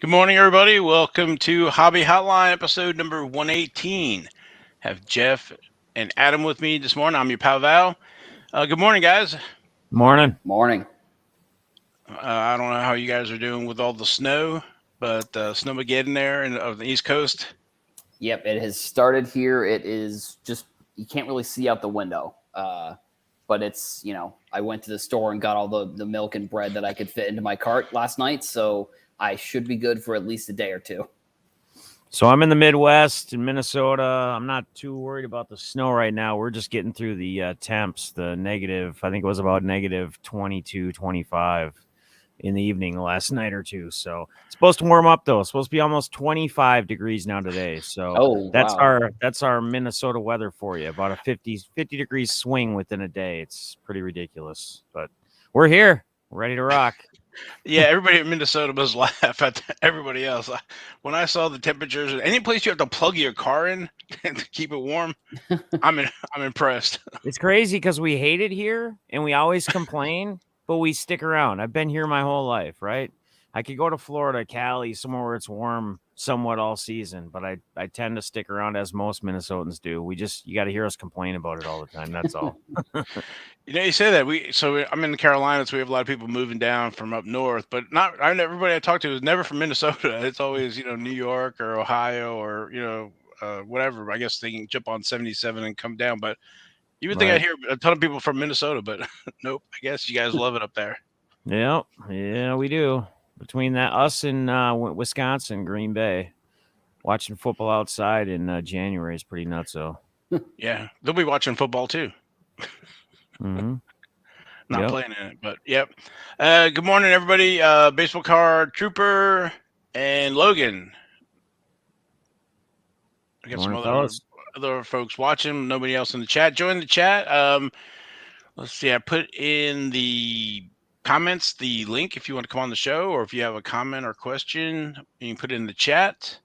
Good morning, everybody. Welcome to Hobby Hotline, episode number 118. Have Jeff and Adam with me this morning. I'm your pal Val. Good morning, guys. Morning. Morning. I don't know how you guys are doing with all the snow, but snowmageddon there of the East Coast. Yep, it has started here. It is just, you can't really see out the window. But it's, I went to the store and got all the milk and bread that I could fit into my cart last night. So I should be good for at least a day or two. So I'm in the Midwest in Minnesota. I'm not too worried about the snow right now. We're just getting through the temps, the negative. I think it was about negative 22, 25 in the evening last night or two. So it's supposed to warm up though. It's supposed to be almost 25 degrees now today. So that's our Minnesota weather for you. About a 50 degrees swing within a day. It's pretty ridiculous, but we're here. We're ready to rock. Yeah, everybody in Minnesota must laugh at everybody else. When I saw the temperatures, any place you have to plug your car in to keep it warm, I'm impressed. It's crazy because we hate it here and we always complain, but we stick around. I've been here my whole life, right? I could go to Florida, Cali, somewhere where it's warm somewhat all season, but I tend to stick around as most Minnesotans do. You got to hear us complain about it all the time. That's all. You say that I'm in the Carolinas. We have a lot of people moving down from up north, but everybody I talk to is never from Minnesota. It's always New York or Ohio or whatever. I guess they can jump on 77 and come down, but you would think I'd hear a ton of people from Minnesota, but nope. I guess you guys love it up there. Yeah, we do. Between us and Wisconsin, Green Bay, watching football outside in January is pretty nuts. So yeah, they'll be watching football too. Mm-hmm. Not playing in it, but yep. Good morning, everybody. Baseball card Trooper and Logan. I got some other folks watching. Nobody else in the chat. Join the chat. Let's see. I put in the comments the link if you want to come on the show, or if you have a comment or question, you can put it in the chat.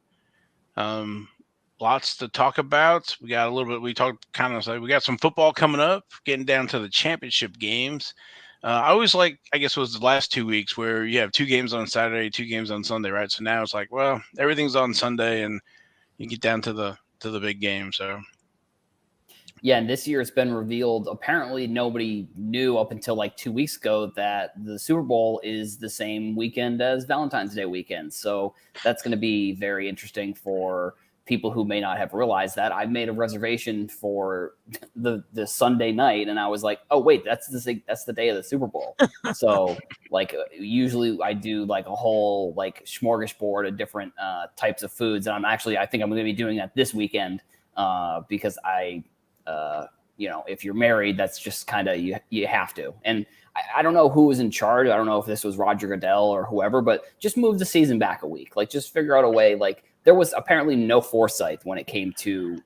Lots to talk about. We got a little bit. We got some football coming up, getting down to the championship games. I always I guess it was the last 2 weeks where you have 2 games on Saturday, 2 games on Sunday, right? So now it's like, well, everything's on Sunday and you get down to the big game. So yeah, and this year it's been revealed. Apparently, nobody knew up until 2 weeks ago that the Super Bowl is the same weekend as Valentine's Day weekend. So that's going to be very interesting for people who may not have realized that. I made a reservation for the Sunday night, and I was like, "Oh wait, that's the day of the Super Bowl." So usually I do a whole smorgasbord of different types of foods, and I think I'm going to be doing that this weekend because if you're married, that's just kind of you have to. And I don't know who was in charge. I don't know if this was Roger Goodell or whoever, but just move the season back a week. Just figure out a way. There was apparently no foresight when it came to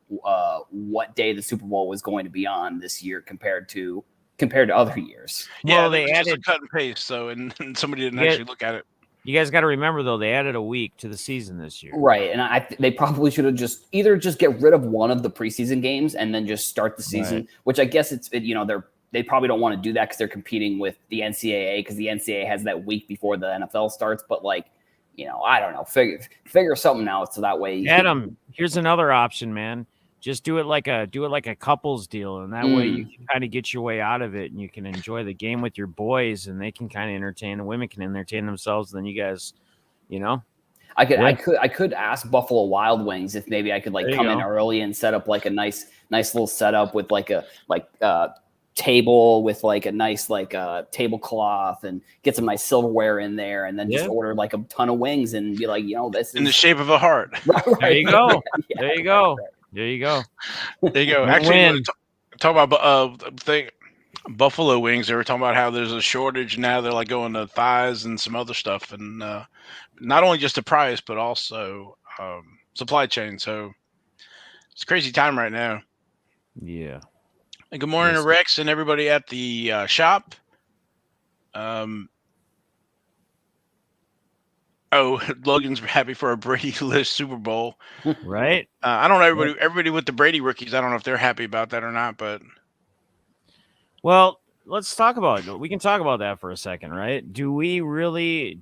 what day the Super Bowl was going to be on this year compared to other years. Yeah, well, they added cut and paste, so and somebody didn't actually look at it. You guys got to remember though, they added a week to the season this year, right? And they probably should have just get rid of one of the preseason games and then just start the season. Right. Which I guess they probably don't want to do that because they're competing with the NCAA because the NCAA has that week before the NFL starts, but I don't know. Figure something out so that way. Adam, here's another option, man. Just do it like a couples deal, and that way you can kind of get your way out of it, and you can enjoy the game with your boys, and they can kind of entertain, and women can entertain themselves. And then you guys, I could ask Buffalo Wild Wings if maybe I could come in early and set up a nice little setup with a table with a nice tablecloth and get some nice silverware in there and then just order a ton of wings and be this is in the shape of a heart. Right. There you go. Yeah, there you go. Right. There you go. There you go. Actually, talk about buffalo wings. They were talking about how there's a shortage now. They're going to thighs and some other stuff, and not only just the price, but also supply chain. So it's a crazy time right now. Yeah. And good morning to Rex and everybody at the shop. Logan's happy for a Brady-less Super Bowl. Right. I don't know everybody with the Brady rookies. I don't know if they're happy about that or not, but. Well, let's talk about it. We can talk about that for a second, right? Do we really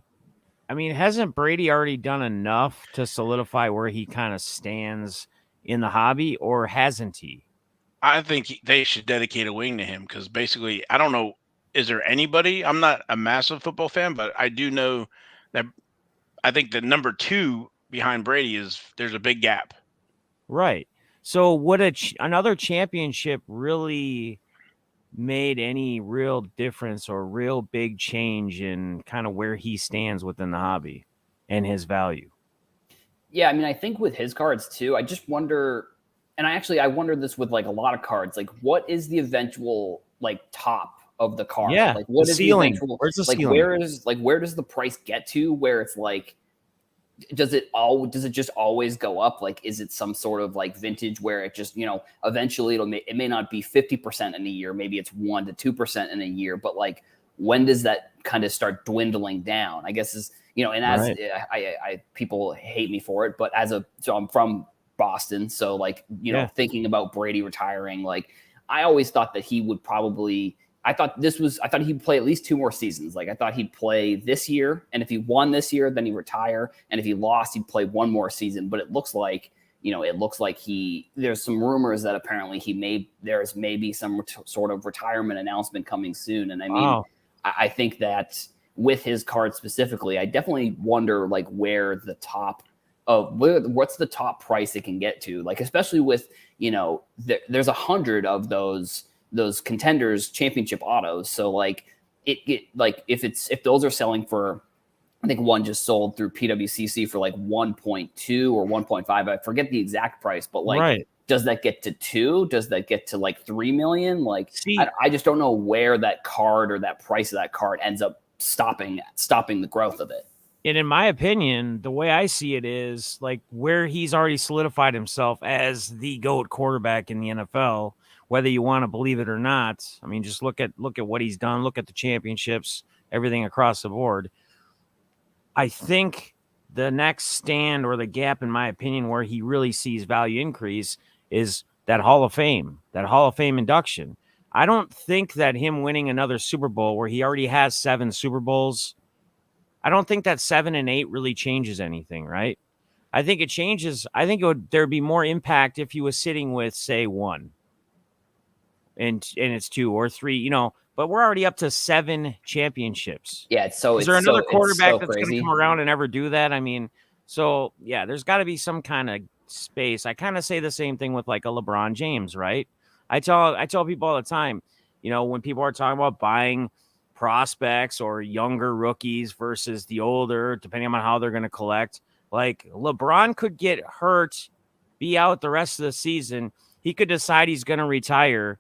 I mean, hasn't Brady already done enough to solidify where he kind of stands in the hobby, or hasn't he? I think they should dedicate a wing to him because basically, I don't know, is there anybody? I'm not a massive football fan, but I do know that I think the number two behind Brady is there's a big gap. Right. So would another championship really made any real difference or real big change in kind of where he stands within the hobby and his value? Yeah, I mean, I think with his cards too, I just wonder, and I wonder this with like a lot of cards, like what is the eventual like top of the card? Yeah, Like the what is the ceiling. eventual Where's the like ceiling? where does the price get to where it's like does it just always go up? Like is it some sort of like vintage where it just, eventually it may not be 50% in a year, maybe it's 1 to 2% in a year, but like when does that kind of start dwindling down? I guess is, and as Right. I people hate me for it, but so I'm from Boston, so like, Yeah. thinking about Brady retiring, like I always thought that he would probably I thought he'd play at least 2 more seasons. Like I thought he'd play this year, and if he won this year, then he'd retire, and if he lost, he'd play 1 more season. But it looks like there's some rumors that apparently there's maybe some sort of retirement announcement coming soon. And I mean, Wow. I think that with his card specifically, I definitely wonder like where the top of what's the top price it can get to, like especially with there's 100 of those contenders championship autos. So like it like if those are selling for, I think one just sold through PWCC for like 1.2 or 1.5. I forget the exact price, but like, Right. does that get to 2? Does that get to like 3 million? Like, See, I just don't know where that card or that price of that card ends up stopping the growth of it. and in my opinion, the way I see it is like where he's already solidified himself as the GOAT quarterback in the NFL, whether you want to believe it or not. I mean, just look at what he's done, look at the championships, everything across the board. I think the next stand or the gap, in my opinion, where he really sees value increase is that Hall of Fame, induction. I don't think that him winning another Super Bowl where he already has 7 Super Bowls, I don't think that 7 and 8 really changes anything, right? I think it changes. I think there'd be more impact if he was sitting with, say, 1 and it's 2 or 3, but we're already up to 7 championships. Yeah, Is there another it's quarterback so that's going to come crazy. around and ever do that? I mean, so yeah, there's got to be some kind of space. I kind of say the same thing with like a LeBron James, right? I tell people all the time, when people are talking about buying prospects or younger rookies versus the older, depending on how they're going to collect, like LeBron could get hurt, be out the rest of the season. He could decide he's going to retire,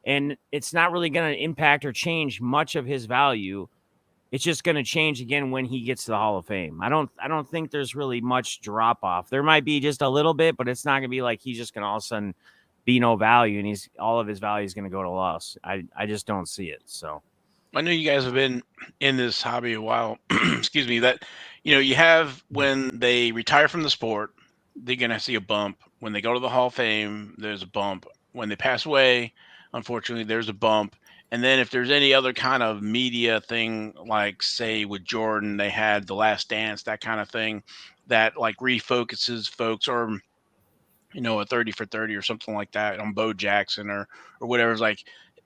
and it's not really going to impact or change much of his value. It's just going to change again when he gets to the Hall of Fame. I don't think there's really much drop off. There might be just a little bit, but it's not going to be like he's just going to all of a sudden be no value and all of his value is going to go to loss. I just don't see it. So I know you guys have been in this hobby a while. Excuse me. That you have when they retire from the sport, they're gonna see a bump. When they go to the Hall of Fame, there's a bump. When they pass away, unfortunately, there's a bump. And then if there's any other kind of media thing, like say with Jordan, they had The Last Dance, that kind of thing, that like refocuses folks, or a 30 for 30 or something like that on Bo Jackson or whatever. It's like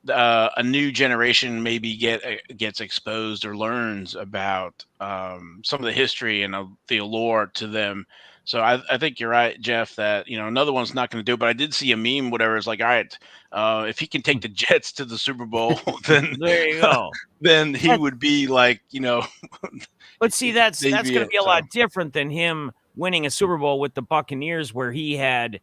a new generation maybe gets exposed or learns about some of the history and the allure to them. So I think you're right, Jeff, that another one's not going to do it. But I did see a meme, whatever. It's like, all right, if he can take the Jets to the Super Bowl, then there you go. then he would be like, But see, that's they'd going be to it. be a So lot different than him winning a Super Bowl with the Buccaneers, where he had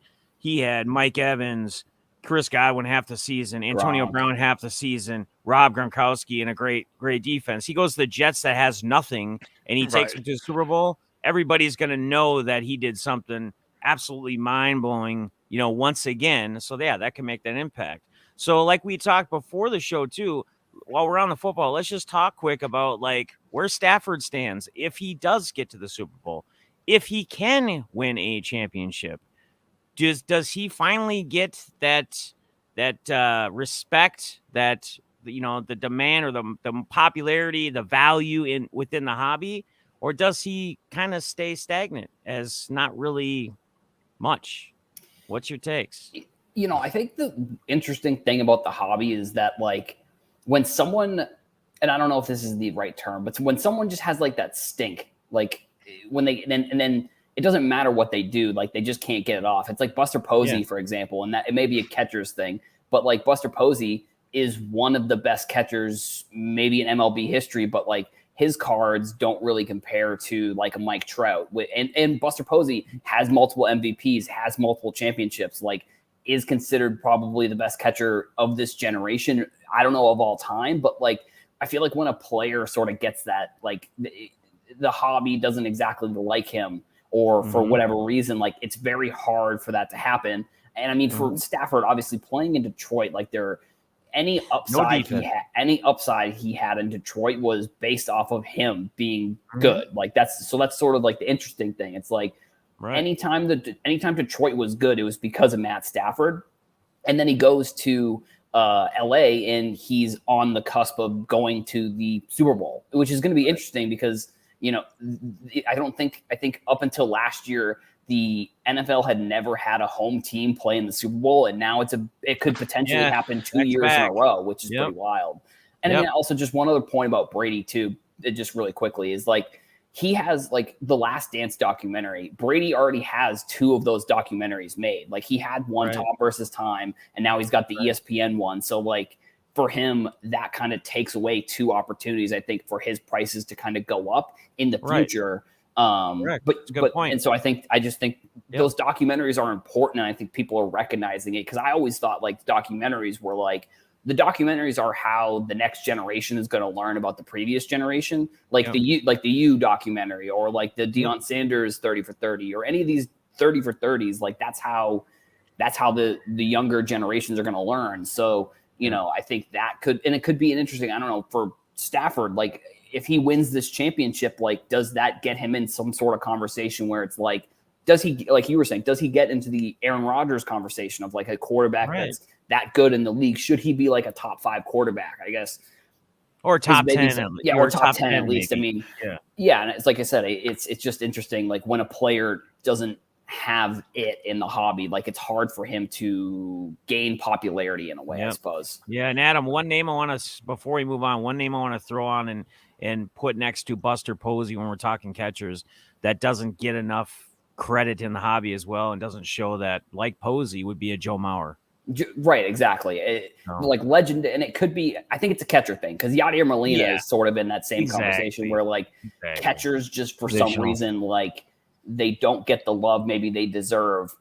Mike Evans, Chris Godwin half the season, Antonio Gronk. Brown half the season, Rob Gronkowski, and a great defense. He goes to the Jets that has nothing, and he takes right. them to the Super Bowl. Everybody's going to know that he did something absolutely mind blowing, once again. So yeah, that can make that impact. So like we talked before the show too, while we're on the football, let's just talk quick about like where Stafford stands if he does get to the Super Bowl, if he can win a championship. Does he finally get that respect, that the demand or the popularity, the value within the hobby, or does he kind of stay stagnant as not really much? What's your takes? I think the interesting thing about the hobby is that like when someone, and I don't know if this is the right term, but when someone just has like that stink, like when they and then it doesn't matter what they do, like they just can't get it off. It's like Buster Posey, for example, and that it may be a catcher's thing, but like Buster Posey is one of the best catchers maybe in MLB history, but like his cards don't really compare to like a Mike Trout. And Buster Posey has multiple MVPs, has multiple championships, like is considered probably the best catcher of this generation. I don't know of all time, but like I feel like when a player sort of gets that, like the hobby doesn't exactly like him, or for whatever reason, like it's very hard for that to happen. And I mean, for Stafford, obviously playing in Detroit, like any upside he had in Detroit was based off of him being good. Like that's sort of like the interesting thing. It's like anytime Detroit was good, it was because of Matt Stafford. And then he goes to LA and he's on the cusp of going to the Super Bowl, which is going to be interesting because, I think up until last year, the NFL had never had a home team play in the Super Bowl, and now it could potentially happen 2 years in a row, which is pretty wild. And again, also just one other point about Brady too, just really quickly, is like he has like the Last Dance documentary. Brady already has 2 of those documentaries made. Like he had one, Tom versus Time, and now he's got the ESPN one. So like for him, that kind of takes away 2 opportunities, I think, for his prices to kind of go up in the future. But point. And so I just think those documentaries are important, and I think people are recognizing it, because I always thought like documentaries were like, the documentaries are how the next generation is going to learn about the previous generation, like the U documentary, or like the Deion Sanders 30 for 30, or any of these 30 for 30s. Like that's how the younger generations are going to learn. So I think that it could be an interesting, I don't know, for Stafford, like if he wins this championship, like does that get him in some sort of conversation where it's like, does he, like you were saying, does he get into the Aaron Rodgers conversation of like a quarterback that's that good in the league? Should he be like a top 5 quarterback, I guess? Or top 10 at least. Yeah, or top 10 at least. Maybe. I mean, and it's like I said, it's just interesting, like when a player doesn't have it in the hobby, like it's hard for him to gain popularity in a way, I suppose. Yeah, and Adam, one name I want to, before we move on, one name I want to throw on and put next to Buster Posey when we're talking catchers that doesn't get enough credit in the hobby as well, and doesn't show that, like Posey, would be a Joe Mauer. Right, exactly. Like legend, and it could be, I think it's a catcher thing, because Yadier Molina is sort of in that same conversation where like catchers just for some reason, like they don't get the love maybe they deserve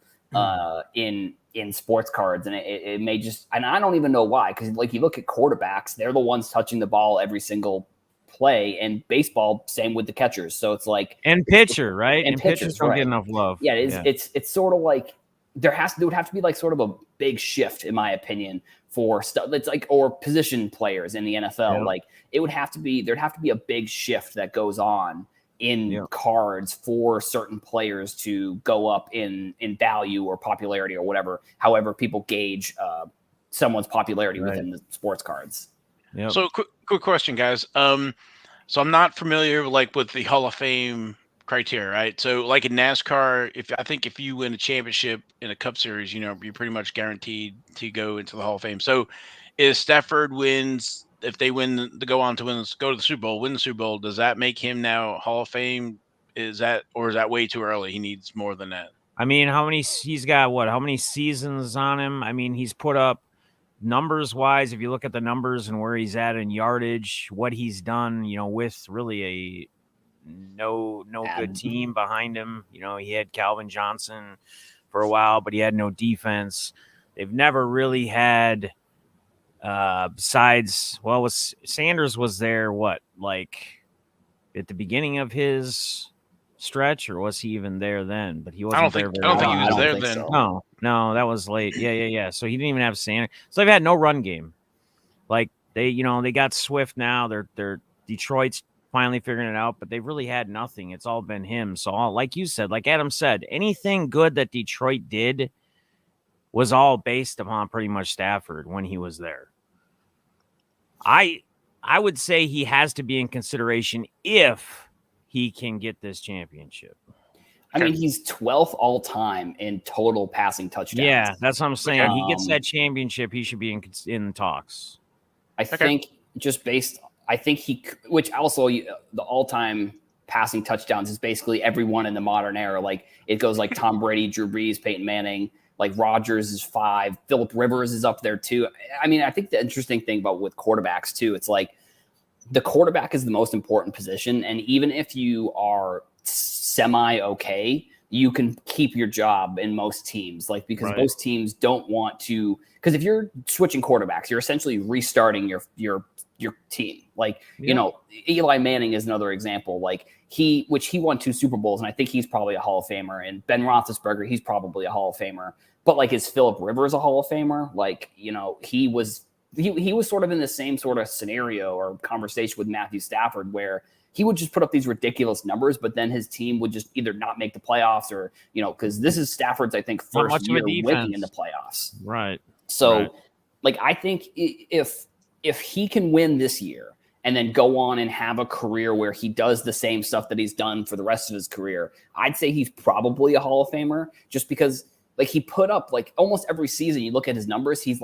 in sports cards, and it may just, and I don't even know why, because like you look at quarterbacks, they're the ones touching the ball every single play, and baseball, same with the catchers. So it's like, and pitcher, right? And pitchers don't get enough love. Yeah, it's sort of like there would have to be like sort of a big shift, in my opinion, for stuff that's like, or position players in the NFL. Like there'd have to be a big shift that goes on in cards for certain players to go up in value or popularity or whatever, however people gauge someone's popularity within the sports cards. So quick question, guys. So I'm not familiar with the Hall of Fame criteria, right? So like in NASCAR, if you win a championship in a Cup Series, you're pretty much guaranteed to go into the Hall of Fame. So if Stafford wins, if they win to go on to go to the Super Bowl, win the Super Bowl, does that make him now Hall of Fame? Is that way too early? He needs more than that. I mean, he's got how many seasons on him? I mean, he's put up numbers wise, if you look at the numbers and where he's at in yardage, what he's done, with really a no good team behind him. He had Calvin Johnson for a while, but he had no defense. They've never really had besides, Sanders was there like at the beginning of his stretch, or was he even there then? But he wasn't I don't think he was there then. So. No, that was late. Yeah. So he didn't even have Sanders. So they've had no run game. Like they got Swift now. They're Detroit's finally figuring it out, but they've really had nothing. It's all been him. So like you said, like Adam said, anything good that Detroit did was all based upon pretty much Stafford when he was there. I would say he has to be in consideration if he can get this championship. I mean, he's 12th all time in total passing touchdowns. Yeah, that's what I'm saying. He gets that championship, he should be in talks. I think just based, I think which also the all-time passing touchdowns is basically everyone in the modern era. Like it goes like Tom Brady, Drew Brees, Peyton Manning, like Rodgers is 5, Phillip Rivers is up there too. I mean, I think the interesting thing about with quarterbacks too, it's like the quarterback is the most important position. And even if you are semi-okay, you can keep your job in most teams, like because most teams don't want to, because if you're switching quarterbacks, you're essentially restarting your team. Like, you know, Eli Manning is another example. Like he won 2 Super Bowls, and I think he's probably a Hall of Famer. And Ben Roethlisberger, he's probably a Hall of Famer. But like, is Phillip Rivers a Hall of Famer? Like, you know, he was sort of in the same sort of scenario or conversation with Matthew Stafford, where he would just put up these ridiculous numbers, but then his team would just either not make the playoffs or, you know, because this is Stafford's, I think, first year winning in the playoffs. Right. So, like, I think if he can win this year and then go on and have a career where he does the same stuff that he's done for the rest of his career, I'd say he's probably a Hall of Famer, just because like he put up like almost every season, you look at his numbers, he's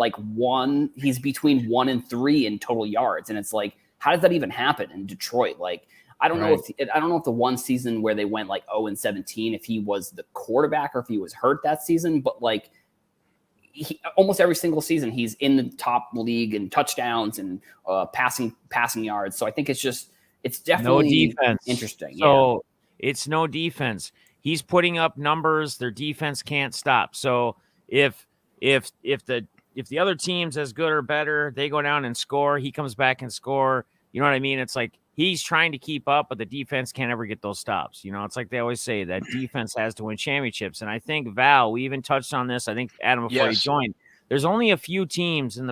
between 1 and 3 in total yards. And it's like, how does that even happen in Detroit? Like, I don't know if the one season where they went like 0-17, if he was the quarterback or if he was hurt that season, but like almost every single season he's in the top league in touchdowns and passing yards. So I think it's definitely no defense. Interesting. So it's no defense. He's putting up numbers their defense can't stop. So if the other team's as good or better, they go down and score, he comes back and score. You know what I mean? It's like he's trying to keep up, but the defense can't ever get those stops. You know, it's like they always say that defense has to win championships. And I think, Val, we even touched on this, I think, Adam, before you joined. There's only a few teams in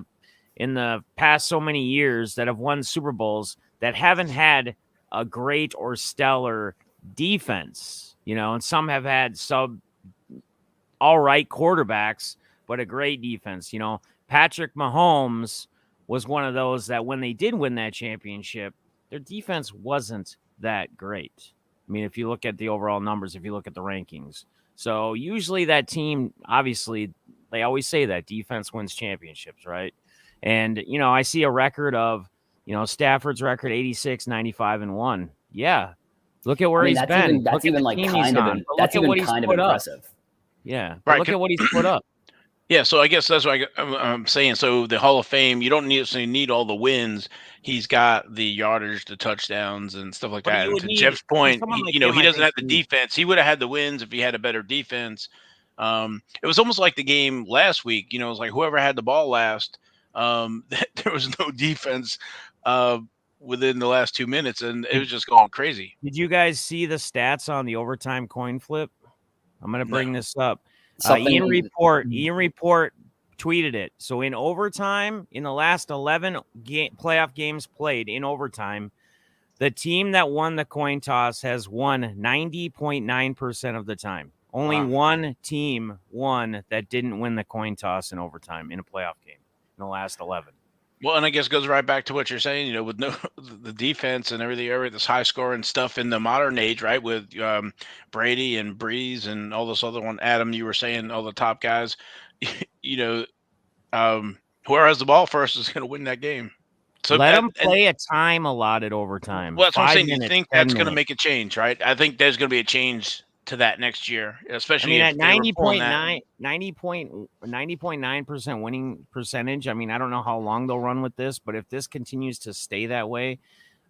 the past so many years that have won Super Bowls that haven't had a great or stellar defense. You know, and some have had all right quarterbacks, but a great defense. You know, Patrick Mahomes was one of those that when they did win that championship, their defense wasn't that great. I mean, if you look at the overall numbers, if you look at the rankings. So usually that team, obviously, they always say that defense wins championships, right? And, you know, I see a record of, you know, Stafford's record 86, 95, and 1. Yeah. Look at where he's been. That's even like kind of impressive. Yeah. Right. Look at what he's put up. Yeah, so I guess that's what I'm saying. So the Hall of Fame, you don't need all the wins. He's got the yardage, the touchdowns, and stuff like that. And to Jeff's point, he doesn't have the defense. He would have had the wins if he had a better defense. It was almost like the game last week. You know, it was like whoever had the ball last, there was no defense within the last 2 minutes, and it was just going crazy. Did you guys see the stats on the overtime coin flip? I'm going to bring this up. Ian Report tweeted it. So in overtime, in the last 11 playoff games played in overtime, the team that won the coin toss has won 90.9% of the time. Only one team won that didn't win the coin toss in overtime in a playoff game in the last 11. Well, and I guess it goes right back to what you're saying, you know, with the defense and everything, this high scoring stuff in the modern age, right? With Brady and Breeze and all this other one. Adam, you were saying all the top guys, you know, whoever has the ball first is going to win that game. So let them play a time allotted overtime. Well, that's what I'm saying. You think that's going to make a change, right? I think there's going to be a change to that next year, especially at 90.9% winning percentage. I mean, I don't know how long they'll run with this, but if this continues to stay that way,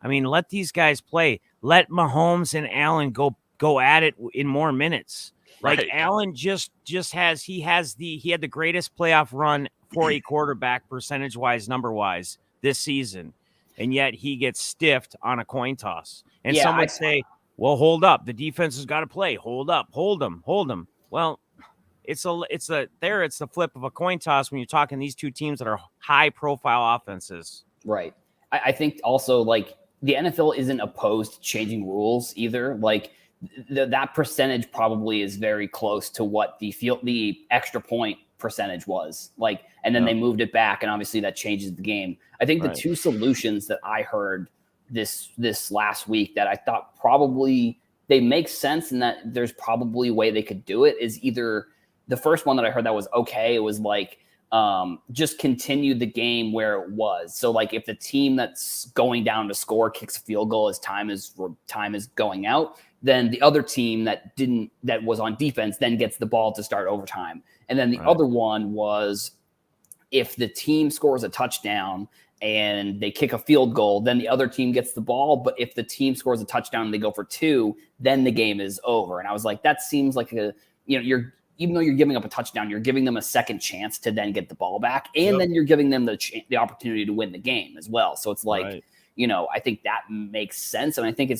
I mean, let these guys play. Let Mahomes and Allen go at it in more minutes. Like Allen just had the greatest playoff run for a quarterback percentage wise, number wise this season, and yet he gets stiffed on a coin toss. And some would say, well, hold up. The defense has got to play. Hold up. Hold them. Well, it's the flip of a coin toss when you're talking these two teams that are high profile offenses. Right. I think also like the NFL isn't opposed to changing rules either. Like that percentage probably is very close to what the extra point percentage was like, and then they moved it back, and obviously that changes the game. I think the two solutions that I heard this last week that I thought probably they make sense, and that there's probably a way they could do it. Is either the first one that I heard that was okay. It was like just continue the game where it was. So like if the team that's going down to score kicks a field goal as time is going out, then the other team that was on defense then gets the ball to start overtime. And then the other one was if the team scores a touchdown and they kick a field goal, then the other team gets the ball. But if the team scores a touchdown and they go for 2, then the game is over. And I was like, that seems like even though you're giving up a touchdown, you're giving them a second chance to then get the ball back. And then you're giving them the opportunity to win the game as well. So it's like, I think that makes sense. And I think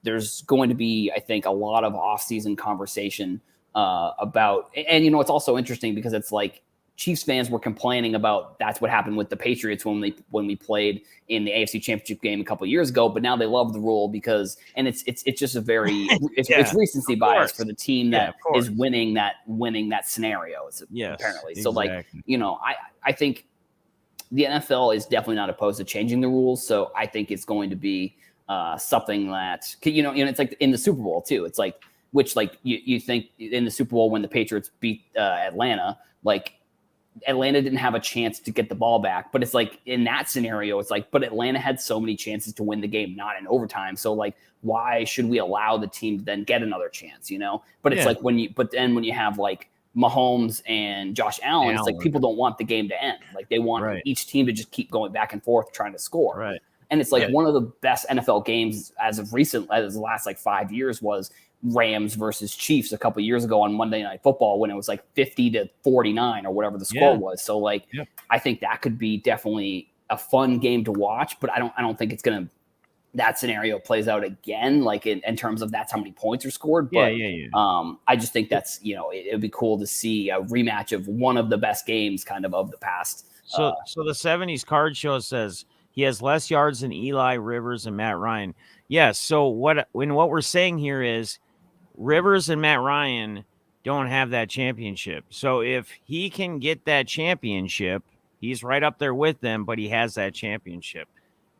there's going to be, I think, a lot of off-season conversation about, and it's also interesting because it's like Chiefs fans were complaining about that's what happened with the Patriots when we played in the AFC Championship game a couple of years ago, but now they love the rule because it's just a very it's recency bias for the team that is winning that scenario. Apparently, so exactly. I think the NFL is definitely not opposed to changing the rules, so I think it's going to be something that it's like in the Super Bowl too. It's like you think in the Super Bowl when the Patriots beat Atlanta, like Atlanta didn't have a chance to get the ball back, but it's like in that scenario, it's like, but Atlanta had so many chances to win the game, not in overtime. So like, why should we allow the team to then get another chance, But it's like when you have like Mahomes and Josh Allen, it's like people don't want the game to end. Like they want each team to just keep going back and forth trying to score. Right. And it's like one of the best NFL games as the last like 5 years was Rams versus Chiefs a couple years ago on Monday Night Football when it was like 50-49 or whatever the score was. So like, I think that could be definitely a fun game to watch, but I don't think it's going to, that scenario plays out again, like in terms of that's how many points are scored. But I just think that's, it would be cool to see a rematch of one of the best games kind of the past. So the 70s card show says he has less yards than Eli, Rivers, and Matt Ryan. Yes. So what we're saying here is Rivers and Matt Ryan don't have that championship. So if he can get that championship, he's right up there with them, but he has that championship.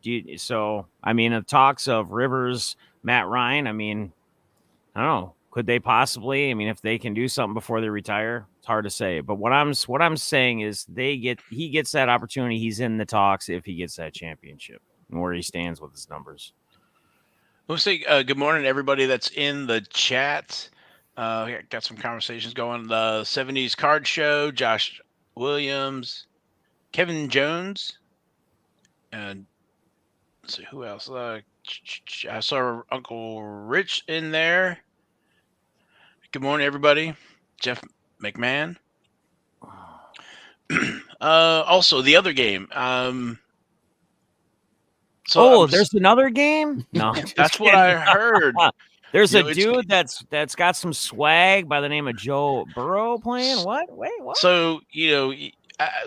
The talks of Rivers, Matt Ryan, I don't know. Could they possibly? If they can do something before they retire, it's hard to say. But what I'm saying is he gets that opportunity. He's in the talks if he gets that championship and where he stands with his numbers. We'll say good morning to everybody that's in the chat. Got some conversations going. The 70s card show, Josh Williams, Kevin Jones, and let's see who else. I saw Uncle Rich in there. Good morning, everybody. Jeff McMahon. Also, the other game. There's another game? No, that's what I heard. There's a dude that's got some swag by the name of Joe Burrow playing. What? Wait, what? So,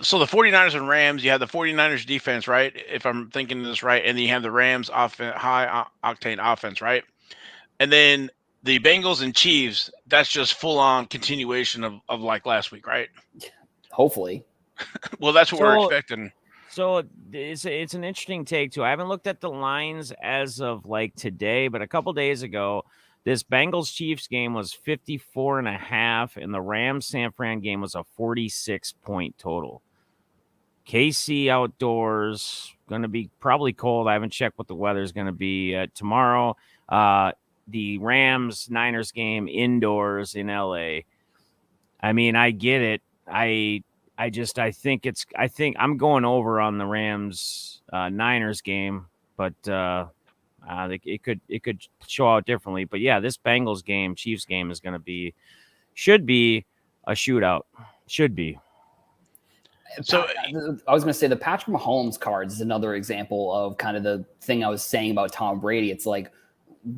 so the 49ers and Rams, you have the 49ers defense, right? If I'm thinking this right. And then you have the Rams high octane offense, right? And then the Bengals and Chiefs, that's just full on continuation of like last week, right? Hopefully. Well, that's what we're expecting. So it's an interesting take too. I haven't looked at the lines as of like today, but a couple days ago, this Bengals Chiefs game was 54.5, and the Rams San Fran game was a 46-point total. KC outdoors, going to be probably cold. I haven't checked what the weather is going to be tomarrow. The Rams Niners game indoors in LA. I get it. I think I'm going over on the Rams Niners game, but it could show out differently. But yeah, this Bengals game, Chiefs game is should be a shootout. Should be. So I was going to say the Patrick Mahomes cards is another example of kind of the thing I was saying about Tom Brady. It's like,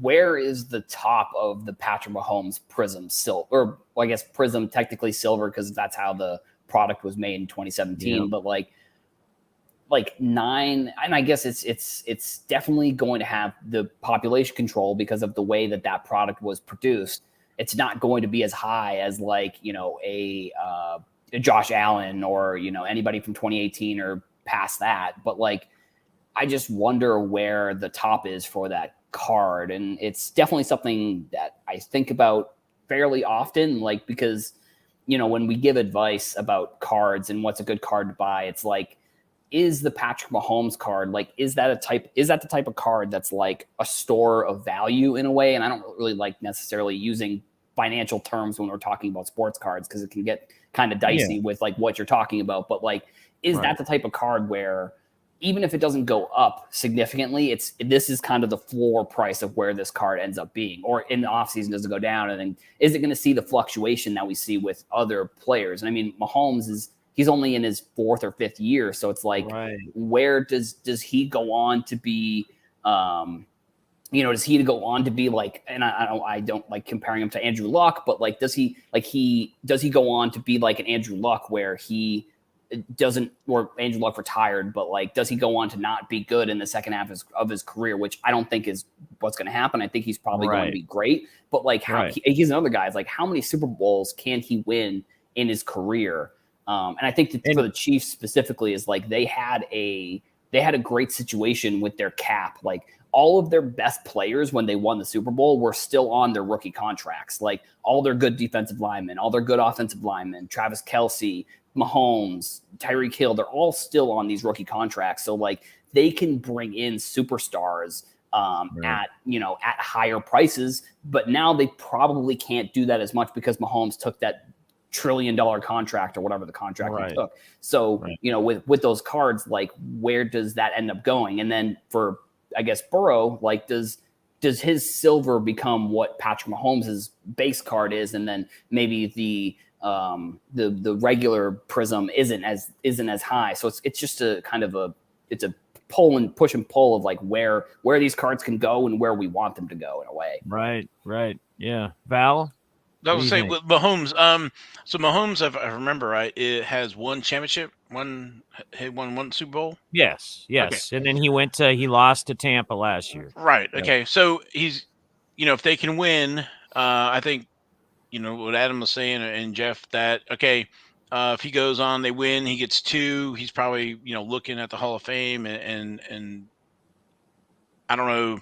where is the top of the Patrick Mahomes prism silver? Or well, I guess prism technically silver because that's how the product was made in 2017, but like 9, and I guess it's definitely going to have the population control because of the way that product was produced. It's not going to be as high as like a Josh Allen or anybody from 2018 or past that, but like I just wonder where the top is for that card. And it's definitely something that I think about fairly often, like, because, when we give advice about cards and what's a good card to buy, it's like, is the Patrick Mahomes card, like, is that the type of card that's like a store of value in a way? And I don't really like necessarily using financial terms when we're talking about sports cards, because it can get kind of dicey with like what you're talking about. But like, is that the type of card where even if it doesn't go up significantly, this is kind of the floor price of where this card ends up being? Or in the offseason, does it go down? And then is it going to see the fluctuation that we see with other players? And I mean, Mahomes he's only in his 4th or 5th year. So it's like, where does he go on to be, does he go on to be like, and I don't like comparing him to Andrew Luck, but like, does he go on to be like an Andrew Luck where he doesn't, or Andrew Luck retired, but like, does he go on to not be good in the second half of his career, which I don't think is what's going to happen. I think he's probably going to be great, but like he's another guy. It's like, how many Super Bowls can he win in his career? And I think for the Chiefs specifically is like, they had a great situation with their cap. Like, all of their best players when they won the Super Bowl were still on their rookie contracts. Like, all their good defensive linemen, all their good offensive linemen, Travis Kelce, Mahomes, Tyreek Hill, they're all still on these rookie contracts. So like, they can bring in superstars at higher prices, but now they probably can't do that as much because Mahomes took that $1 trillion contract or whatever the contract he took. So, with those cards, like, where does that end up going? And then for, I guess, Burrow, like, does his silver become what Patrick Mahomes' base card is? And then maybe the regular prism isn't as high. So it's just a kind of a pull and push and pull of like where these cards can go and where we want them to go in a way. Right. Yeah. Val? I was say with Mahomes. So Mahomes, if I remember right, it has one championship, he won one Super Bowl. Yes, Okay. And then he lost to Tampa last year. Right. Okay. So he's, if they can win, I think, what Adam was saying and Jeff, that okay, if he goes on, they win, he gets 2. He's probably looking at the Hall of Fame, and I don't know.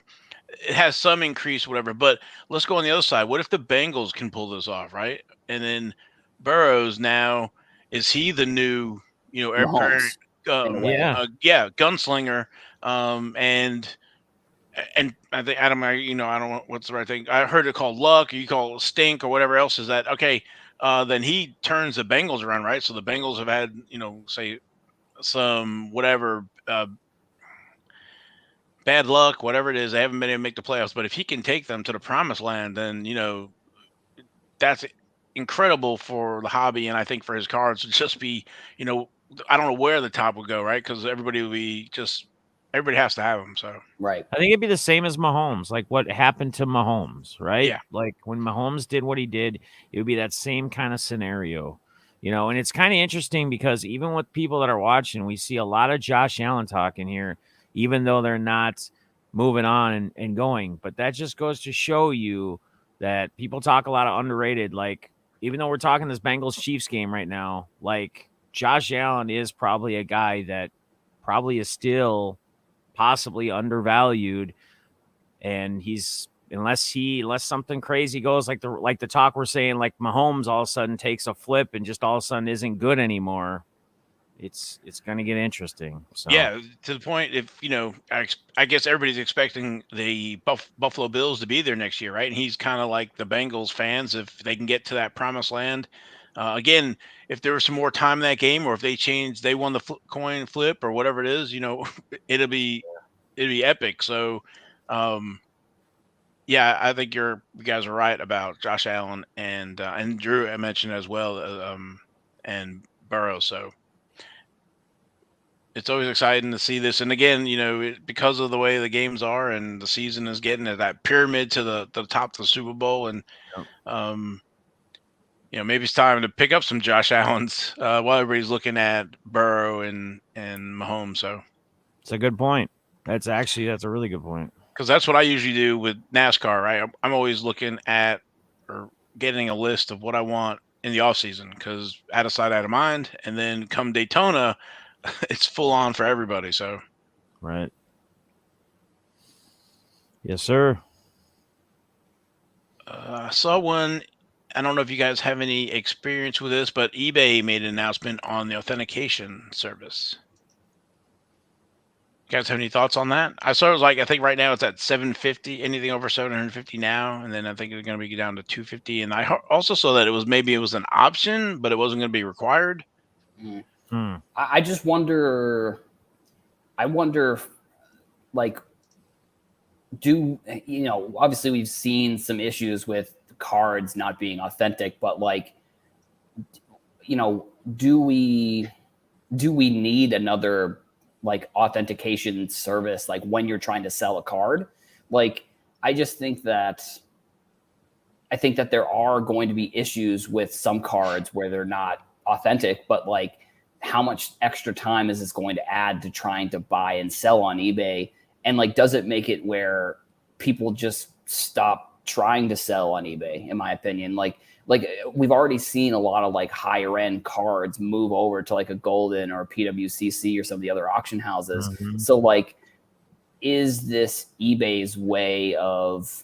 It has some increase, whatever. But let's go on the other side. What if the Bengals can pull this off, right? And then Burrows now, is he the new, heir apparent, gunslinger? And I think Adam, I don't know what's the right thing. I heard it called luck, or you call it stink, or whatever else. Is that okay? Then he turns the Bengals around, right? So the Bengals have had, say some whatever. Bad luck, whatever it is, they haven't been able to make the playoffs. But if he can take them to the promised land, then that's incredible for the hobby, and I think for his cards to just be, I don't know where the top would go, right? Because everybody has to have them. So right, I think it'd be the same as Mahomes, like what happened to Mahomes, right? Yeah, like when Mahomes did what he did, it would be that same kind of scenario, And it's kind of interesting because even with people that are watching, we see a lot of Josh Allen talking here, even though they're not moving on and going. But that just goes to show you that people talk a lot of underrated. Like, even though we're talking this Bengals Chiefs game right now, like Josh Allen is probably a guy that probably is still possibly undervalued. And he's, unless something crazy goes, like the talk we're saying, like Mahomes all of a sudden takes a flip and just all of a sudden isn't good anymore, it's going to get interesting. So yeah, to the point, if I guess everybody's expecting the Buffalo Bills to be there next year, right? And he's kind of like the Bengals fans, if they can get to that promised land. Again, if there was some more time in that game, or if they won the coin flip or whatever it is, it'll be epic. So, yeah, I think you guys are right about Josh Allen and Drew. I mentioned as well, and Burrow. So it's always exciting to see this. And again, because of the way the games are and the season is getting at that pyramid to the top of the Super Bowl, and maybe it's time to pick up some Josh Allens while everybody's looking at Burrow and Mahomes. So it's a good point. That's a really good point. Because that's what I usually do with NASCAR, right? I'm always looking at or getting a list of what I want in the off season, because out of sight, out of mind. And then come Daytona, it's full on for everybody. So, right. Yes, sir. I saw one. I don't know if you guys have any experience with this, but eBay made an announcement on the authentication service. You guys have any thoughts on that? I saw it was like I think right now it's at 750. Anything over 750 now, and then I think it's going to be down to 250. And I also saw that it was an option, but it wasn't going to be required. I just wonder. I wonder, like, obviously we've seen some issues with cards not being authentic, but like, do we need another like authentication service like when you're trying to sell a card? Like, I just think that there are going to be issues with some cards where they're not authentic, but like, how much extra time is this going to add to trying to buy and sell on eBay? And like, does it make it where people just stop trying to sell on eBay? In my opinion, like we've already seen a lot of like higher end cards move over to like a Golden or PWCC or some of the other auction houses. Mhm. So like, is this eBay's way of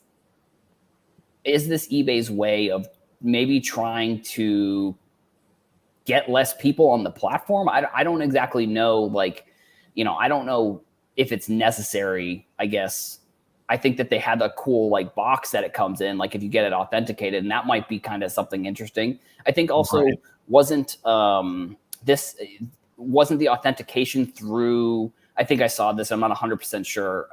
maybe trying to get less people on the platform? I don't exactly know. Like, I don't know if it's necessary, I guess. I think that they had a cool like box that it comes in, like if you get it authenticated, and that might be kind of something interesting. I think also Right. wasn't the authentication through, I think I saw this, I'm not 100% sure,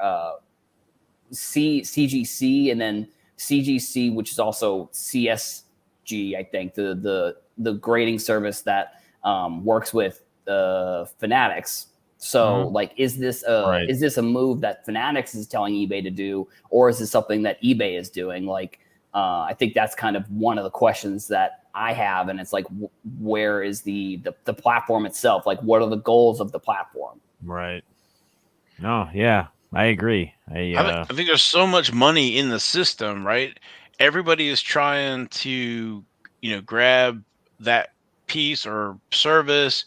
CGC, and then CGC, which is also CSG, I think, the grading service that works with Fanatics. So, like, is this Right. a move that Fanatics is telling eBay to do, or is this something that eBay is doing? Like, I think that's kind of one of the questions that I have, and it's like, where is the platform itself? Like, what are the goals of the platform? Right. No, yeah, I agree. I think there's so much money in the system, right? Everybody is trying to, grab that piece or service.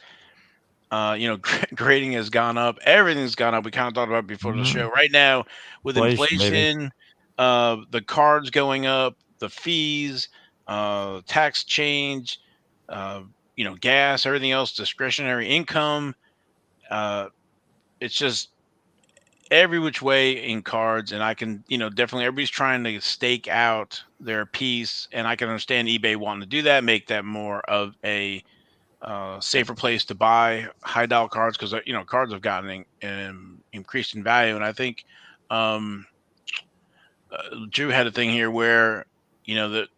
Grading has gone up. Everything's gone up. We kind of talked about it before the show. Right now, with Inflation, baby. inflation, the cards going up, the fees, tax change, gas, everything else, discretionary income. Uh, it's just every which way in cards, and I can, definitely everybody's trying to stake out their piece, and I can understand eBay wanting to do that, make that more of a safer place to buy high dollar cards, because cards have gotten increased in value. And I think Drew had a thing here where that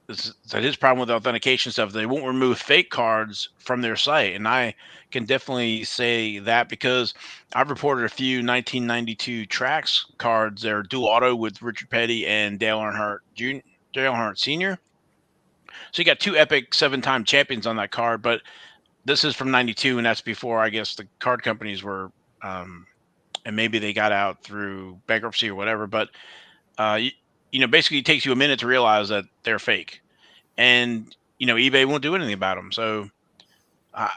his problem with the authentication stuff, they won't remove fake cards from their site. And I can definitely say that because I've reported a few 1992 tracks cards that are dual auto with Richard Petty and Dale Earnhardt Jr. Dale Earnhardt Sr. So you got two epic 7-time champions on that card, but this is from 92, and that's before, I guess, the card companies were and maybe they got out through bankruptcy or whatever. But basically it takes you a minute to realize that they're fake, and eBay won't do anything about them. Uh,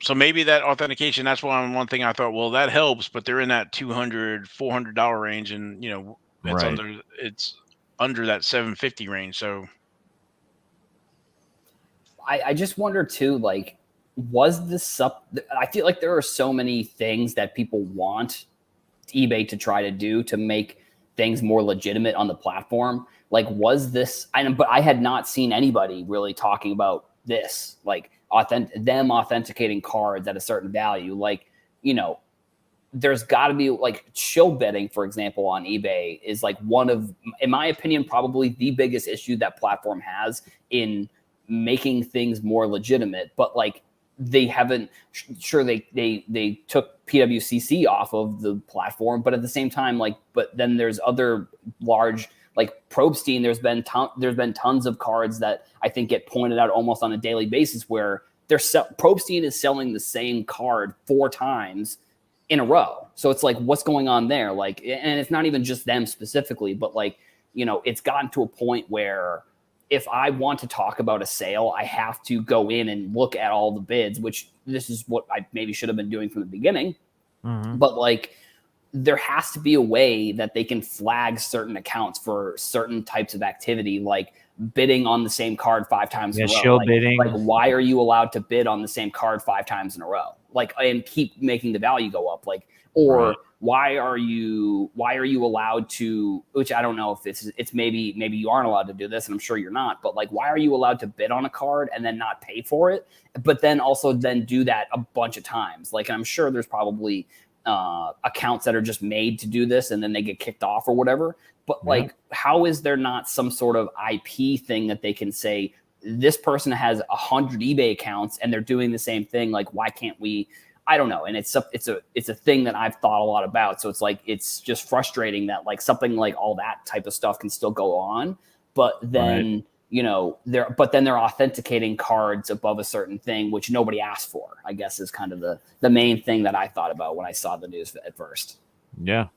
so maybe that authentication, that's one thing I thought, well, that helps, but they're in that $200-$400 range, and it's Right. under that 750 range. So I just wonder too, like, was this up? I feel like there are so many things that people want eBay to try to do to make things more legitimate on the platform. Like, was this? But I had not seen anybody really talking about this, like them authenticating cards at a certain value. Like, there's got to be like shill betting, for example, on eBay is like one of, in my opinion, probably the biggest issue that platform has in making things more legitimate. But like, they haven't, sure, they took PWCC off of the platform, but at the same time, like, but then there's other large, like Probstein, there's been tons of cards that I think get pointed out almost on a daily basis where Probstein is selling the same card 4 times in a row. So it's like, what's going on there? Like, and it's not even just them specifically, but like, it's gotten to a point where if I want to talk about a sale, I have to go in and look at all the bids, which this is what I maybe should have been doing from the beginning. Mhm. But like, there has to be a way that they can flag certain accounts for certain types of activity, like bidding on the same card 5 times in a row. Shill bidding. Like, why are you allowed to bid on the same card 5 times in a row? Like, and keep making the value go up. Like, or why are you allowed to, which I don't know if it's maybe you aren't allowed to do this, and I'm sure you're not, but like, why are you allowed to bid on a card and then not pay for it, but then also then do that a bunch of times? Like, I'm sure there's probably accounts that are just made to do this and then they get kicked off or whatever. But like, how is there not some sort of IP thing that they can say, this person has 100 eBay accounts and they're doing the same thing? Like, why can't we? I don't know. And it's a thing that I've thought a lot about. So it's like, it's just frustrating that like something like all that type of stuff can still go on, but then they're authenticating cards above a certain thing, which nobody asked for, I guess, is kind of the main thing that I thought about when I saw the news at first. Yeah.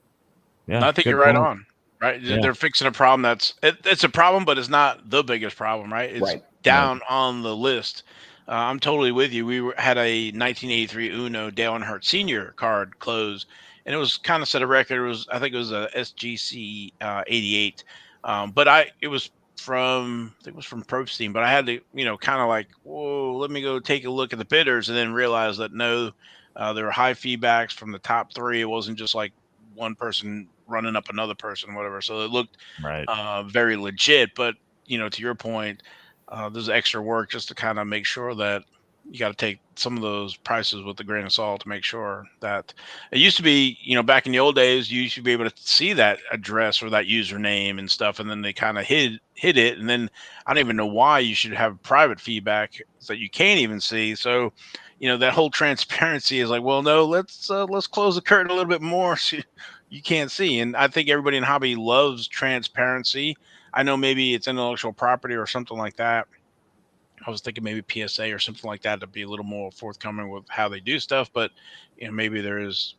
I think you're right on. Right, they're fixing a problem it's a problem, but it's not the biggest problem. Right, it's down on the list. I'm totally with you. We had a 1983 Uno Dale Earnhardt Senior card close, and it was kind of set a record. I think it was a SGC 88, but it was from Probstein, but I had to kind of like, whoa, let me go take a look at the bidders, and then realize that no, there were high feedbacks from the top 3. It wasn't just like one person running up another person, whatever. So it looked very legit. But to your point, there's extra work just to kind of make sure that you got to take some of those prices with a grain of salt to make sure that it used to be, back in the old days, you used to be able to see that address or that username and stuff, and then they kind of hid it. And then I don't even know why you should have private feedback that you can't even see. So, that whole transparency is like, well, no, let's close the curtain a little bit more so you can't see. And I think everybody in hobby loves transparency. I know maybe it's intellectual property or something like that. I was thinking maybe PSA or something like that to be a little more forthcoming with how they do stuff, but maybe there is,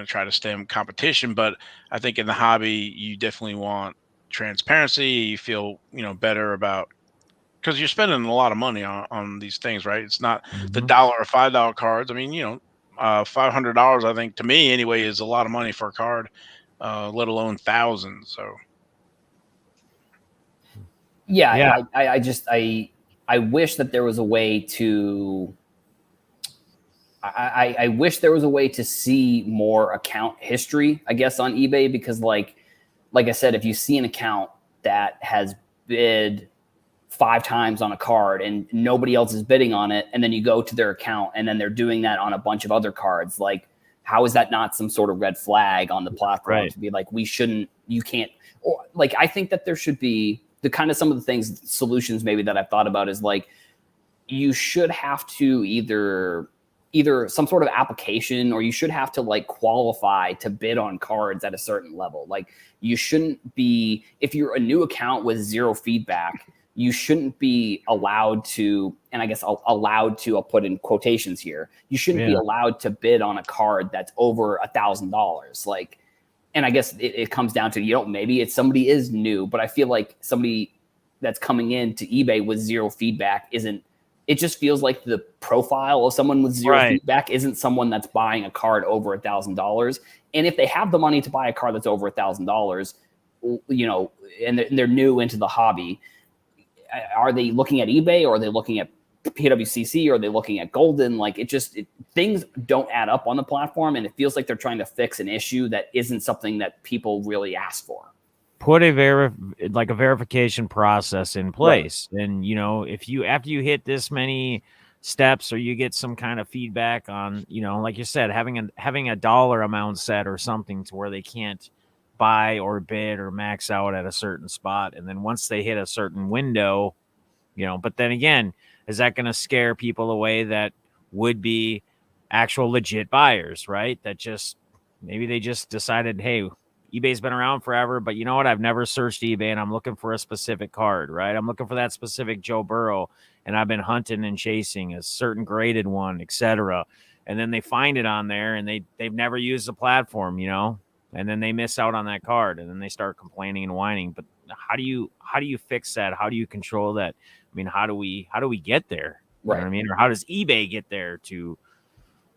try to stem competition. But I think in the hobby, you definitely want transparency. You feel, better about, because you're spending a lot of money on these things, right? It's not the $1 or $5 cards. I mean, $500, I think to me anyway, is a lot of money for a card, let alone thousands. So. Yeah. I wish that there was a way to. I wish there was a way to see more account history, I guess, on eBay, because like I said, if you see an account that has bid 5 times on a card and nobody else is bidding on it, and then you go to their account and then they're doing that on a bunch of other cards, like, how is that not some sort of red flag on the platform to be like, you can't, or like, I think that there should be the kind of some of the things, solutions maybe that I've thought about is like, you should have to either some sort of application, or you should have to like qualify to bid on cards at a certain level. Like, you shouldn't be, if you're a new account with 0 feedback, you shouldn't be allowed to, and I guess allowed to, I'll put in quotations here, you shouldn't be allowed to bid on a card that's over $1,000. Like, and I guess it comes down to, maybe it's somebody is new, but I feel like somebody that's coming in to eBay with 0 feedback it just feels like the profile of someone with 0 feedback isn't someone that's buying a card over $1,000. And if they have the money to buy a card that's over $1,000, and they're new into the hobby, are they looking at eBay, or are they looking at PWCC, or are they looking at Golden? Like, things don't add up on the platform, and it feels like they're trying to fix an issue that isn't something that people really ask for. Put a verification process in place, and if after you hit this many steps, or you get some kind of feedback on, like you said, having a dollar amount set or something to where they can't buy or bid or max out at a certain spot, and then once they hit a certain window, but then again, is that going to scare people away that would be actual legit buyers, right? That just maybe they just decided, hey, eBay's been around forever, but you know what? I've never searched eBay, and I'm looking for a specific card, right? I'm looking for that specific Joe Burrow, and I've been hunting and chasing a certain graded one, etc. And then they find it on there, and they've never used the platform, and then they miss out on that card, and then they start complaining and whining. But how do you fix that? How do you control that? I mean, how do we get there? You know what I mean? Or how does eBay get there to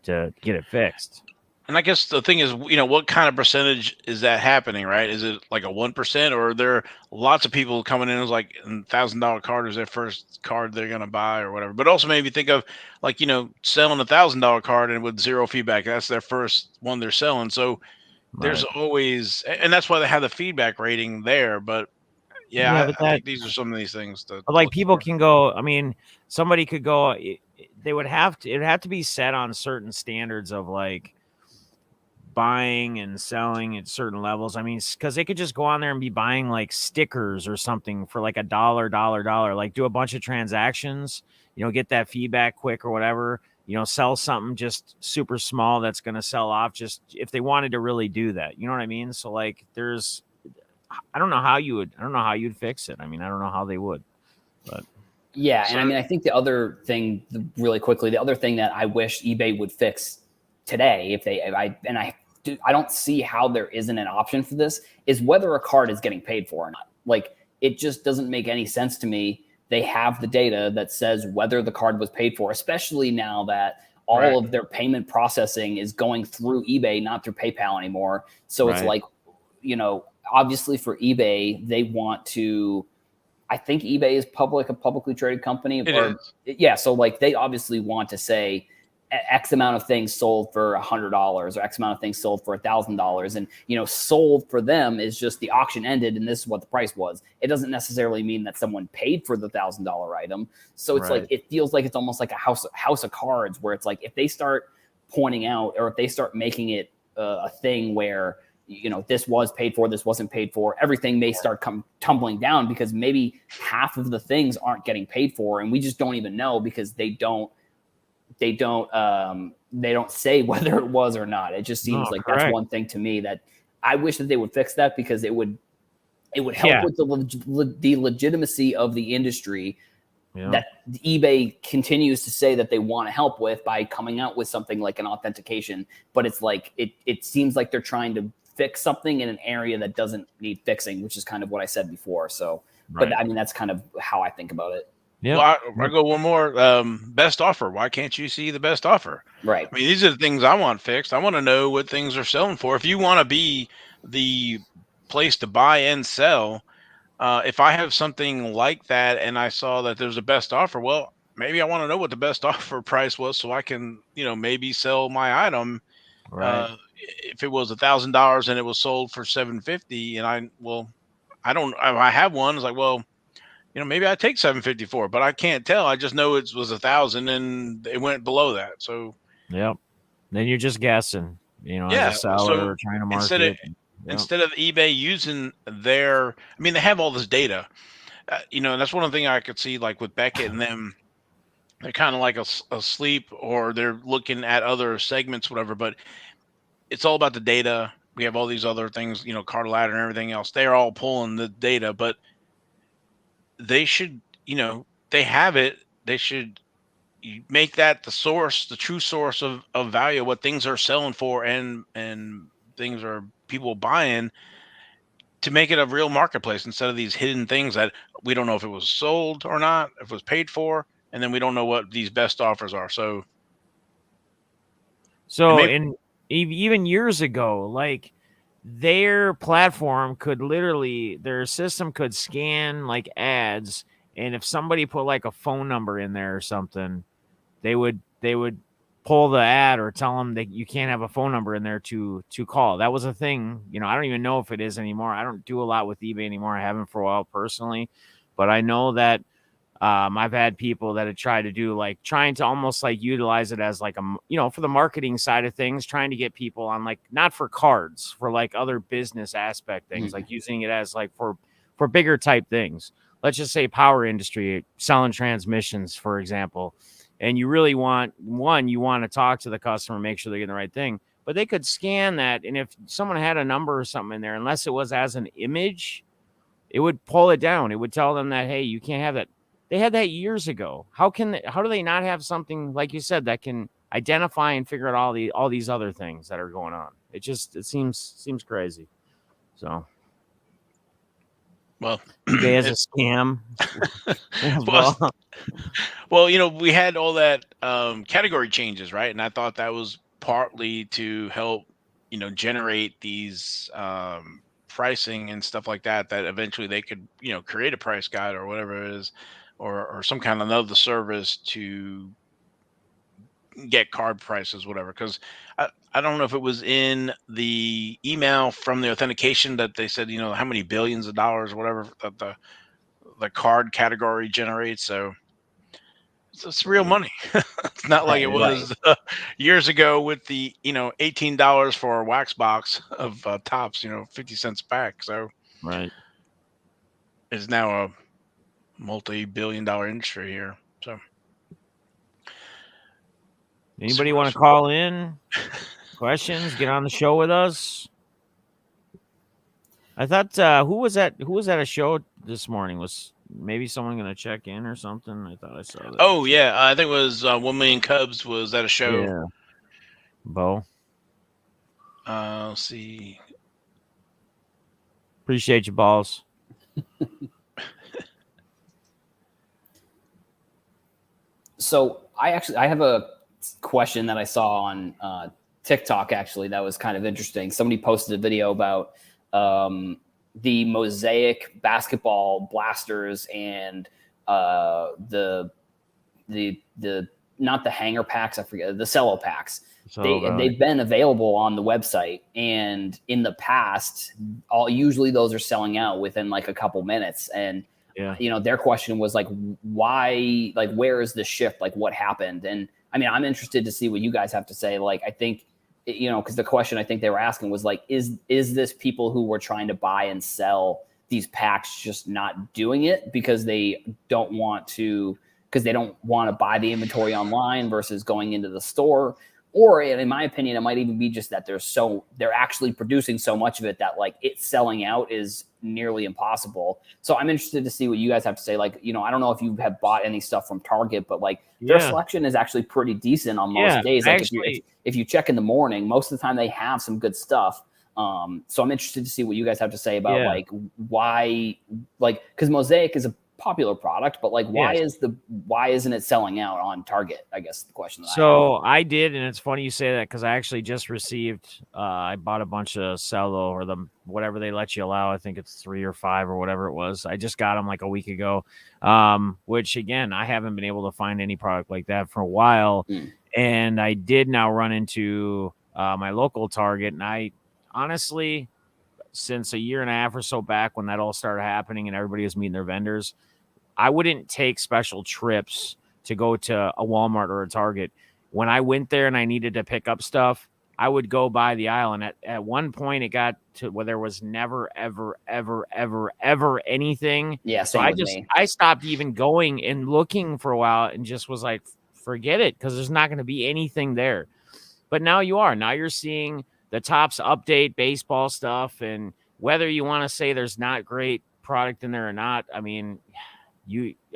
get it fixed? And I guess the thing is, what kind of percentage is that happening, right? Is it like a 1%, or are there lots of people coming in as like $1,000 card is their first card they're gonna buy or whatever? But also maybe think of like selling $1,000 card and with zero feedback, that's their first one they're selling. So there's Right. always, and that's why they have the feedback rating there. But yeah, Yeah, I, but I that think these are some of these things to like look people for. can go. I mean, somebody could go. They would have to. It'd have to be set on certain standards of like buying and selling at certain levels. I mean, because they could just go on there and be buying like stickers or something for like $1, like do a bunch of transactions, get that feedback quick or whatever, sell something just super small that's going to sell off just if they wanted to really do that. You know what I mean? So like I don't know how you'd fix it. I mean, I don't know how they would, but Yeah, and I So mean, I think the other thing, really quickly, the other thing that I wish eBay would fix today, I don't see how there isn't an option for this, is whether a card is getting paid for or not. Like, it just doesn't make any sense to me. They have the data that says whether the card was paid for, especially now that all right, of their payment processing is going through eBay, not through PayPal anymore. So it's right, like, obviously for eBay, they want to. I think eBay is a publicly traded company, it or is. yeah. So like they obviously want to say X amount of things sold for $100 or X amount of things sold for $1,000, and sold for them is just the auction ended and this is what the price was. It doesn't necessarily mean that someone paid for the $1,000 item. So it's like right. it feels like it's almost like a house of cards where it's like if they start pointing out or if they start making it a thing where this was paid for, this wasn't paid for, everything may start tumbling down because maybe half of the things aren't getting paid for and we just don't even know because they don't say whether it was or not. It just seems No, like that's correct. one thing to me that I wish that they would fix that because it would help Yeah, with the legitimacy of the industry yeah. that eBay continues to say that they want to help with by coming out with something like an authentication. But it's like it seems like they're trying to fix something in an area that doesn't need fixing, which is kind of what I said before. So, but Right. I mean, that's kind of how I think about it. Well, Yep. I Yep. go one more. Best offer. Why can't you see the best offer? Right. I mean, these are the things I want fixed. I want to know what things are selling for. If you want to be the place to buy and sell, if I have something like that and I saw that there's a best offer, well, maybe I want to know what the best offer price was so I can, maybe sell my item. Right. If it was $1,000 and it was sold for 750, and I don't, I have one. It's like, well, maybe I take 754, but I can't tell. I just know it was 1,000 and it went below that. So Yep. Then you're just guessing, as a yeah, seller so trying to instead of market. Yep. instead of eBay using I mean, they have all this data, and that's one of the things I could see, like with Beckett and them, they're kind of like asleep or they're looking at other segments, whatever. But it's all about the data. We have all these other things, card ladder and everything else. They're all pulling the data, but they should, they have it. They should you make that the source, the true source of value, what things are selling for and things are people buying to make it a real marketplace instead of these hidden things that we don't know if it was sold or not, if it was paid for, and then we don't know what these best offers are. So, and So, maybe in even years ago, like their platform could literally, their system could scan like ads, and if somebody put like a phone number in there or something, they would pull the ad or tell them that you can't have a phone number in there to call. That was a thing. I don't even know if it is anymore. I don't do a lot with eBay anymore. I haven't for a while personally, but I know that I've had people that have tried to do like trying to almost like utilize it as like for the marketing side of things, trying to get people on like not for cards, for like other business aspect things, Mhm. like using it as like for bigger type things. Let's just say power industry, selling transmissions, for example. And you really want you want to talk to the customer, make sure they're getting the right thing. But they could scan that, and if someone had a number or something in there, unless it was as an image, it would pull it down. It would tell them that, hey, you can't have that. They had that years ago. How do they not have something like you said that can identify and figure out all these other things that are going on? It seems crazy. So well, eBay as a it, scam as well, well. well, we had all that category changes, right? And I thought that was partly to help, generate these pricing and stuff like that. That eventually they could, create a price guide or whatever it is, or some kind of another service to get card prices, whatever. Because I don't know if it was in the email from the authentication that they said, how many billions of dollars, or whatever, that the card category generates. So it's real Right. money. It's not like Right, it right. was years ago with the $18 for a wax box of tops, 50 cents a pack. So Right. it's now a multi-billion-dollar industry here. So we'll see Anybody what want to else. call in? Questions? Get on the show with us. I thought who was at a show this morning? Was maybe someone going to check in or something? I thought I saw that. Oh yeah, I think it was 1 Million Cubs was at a show. Yeah, Bo. Let's see. Appreciate you, balls. So I have a question that I saw on TikTok actually that was kind of interesting. Somebody posted a video about the Mosaic basketball blasters and the not the hanger packs, I forget, the cello packs. They've been available on the website, and in the past, usually those are selling out within like a couple minutes. And yeah, their question was like, why, like, where is the shift? Like, what happened? And I mean, I'm interested to see what you guys have to say. Like, I think, because the question I think they were asking was like, is this people who were trying to buy and sell these packs just not doing it because they don't want to buy the inventory online versus going into the store? Or in my opinion, it might even be just that they're actually producing so much of it that like it's selling out is nearly impossible. So I'm interested to see what you guys have to say. Like, I don't know if you have bought any stuff from Target, but like their selection is actually pretty decent on most days. Like if you check in the morning, most of the time they have some good stuff. So I'm interested to see what you guys have to say about like why, like, because Mosaic is a popular product, but like why isn't it selling out on Target? I guess the question. I did, and it's funny you say that because I actually just received. I bought a bunch of cello or whatever they let you allow. I think it's 3 or 5 or whatever it was. I just got them like a week ago. Which again, I haven't been able to find any product like that for a while, and I did now run into my local Target, and I honestly, since a year and a half or so back when that all started happening and everybody was meeting their vendors, I wouldn't take special trips to go to a Walmart or a Target. When I went there and I needed to pick up stuff, I would go by the aisle. And at one point, it got to where there was never, ever, ever, ever, ever anything. Yeah, so I stopped even going and looking for a while and just was like, forget it, because there's not going to be anything there. But now you are. Now you're seeing the Topps update baseball stuff. And whether you want to say there's not great product in there or not, I mean,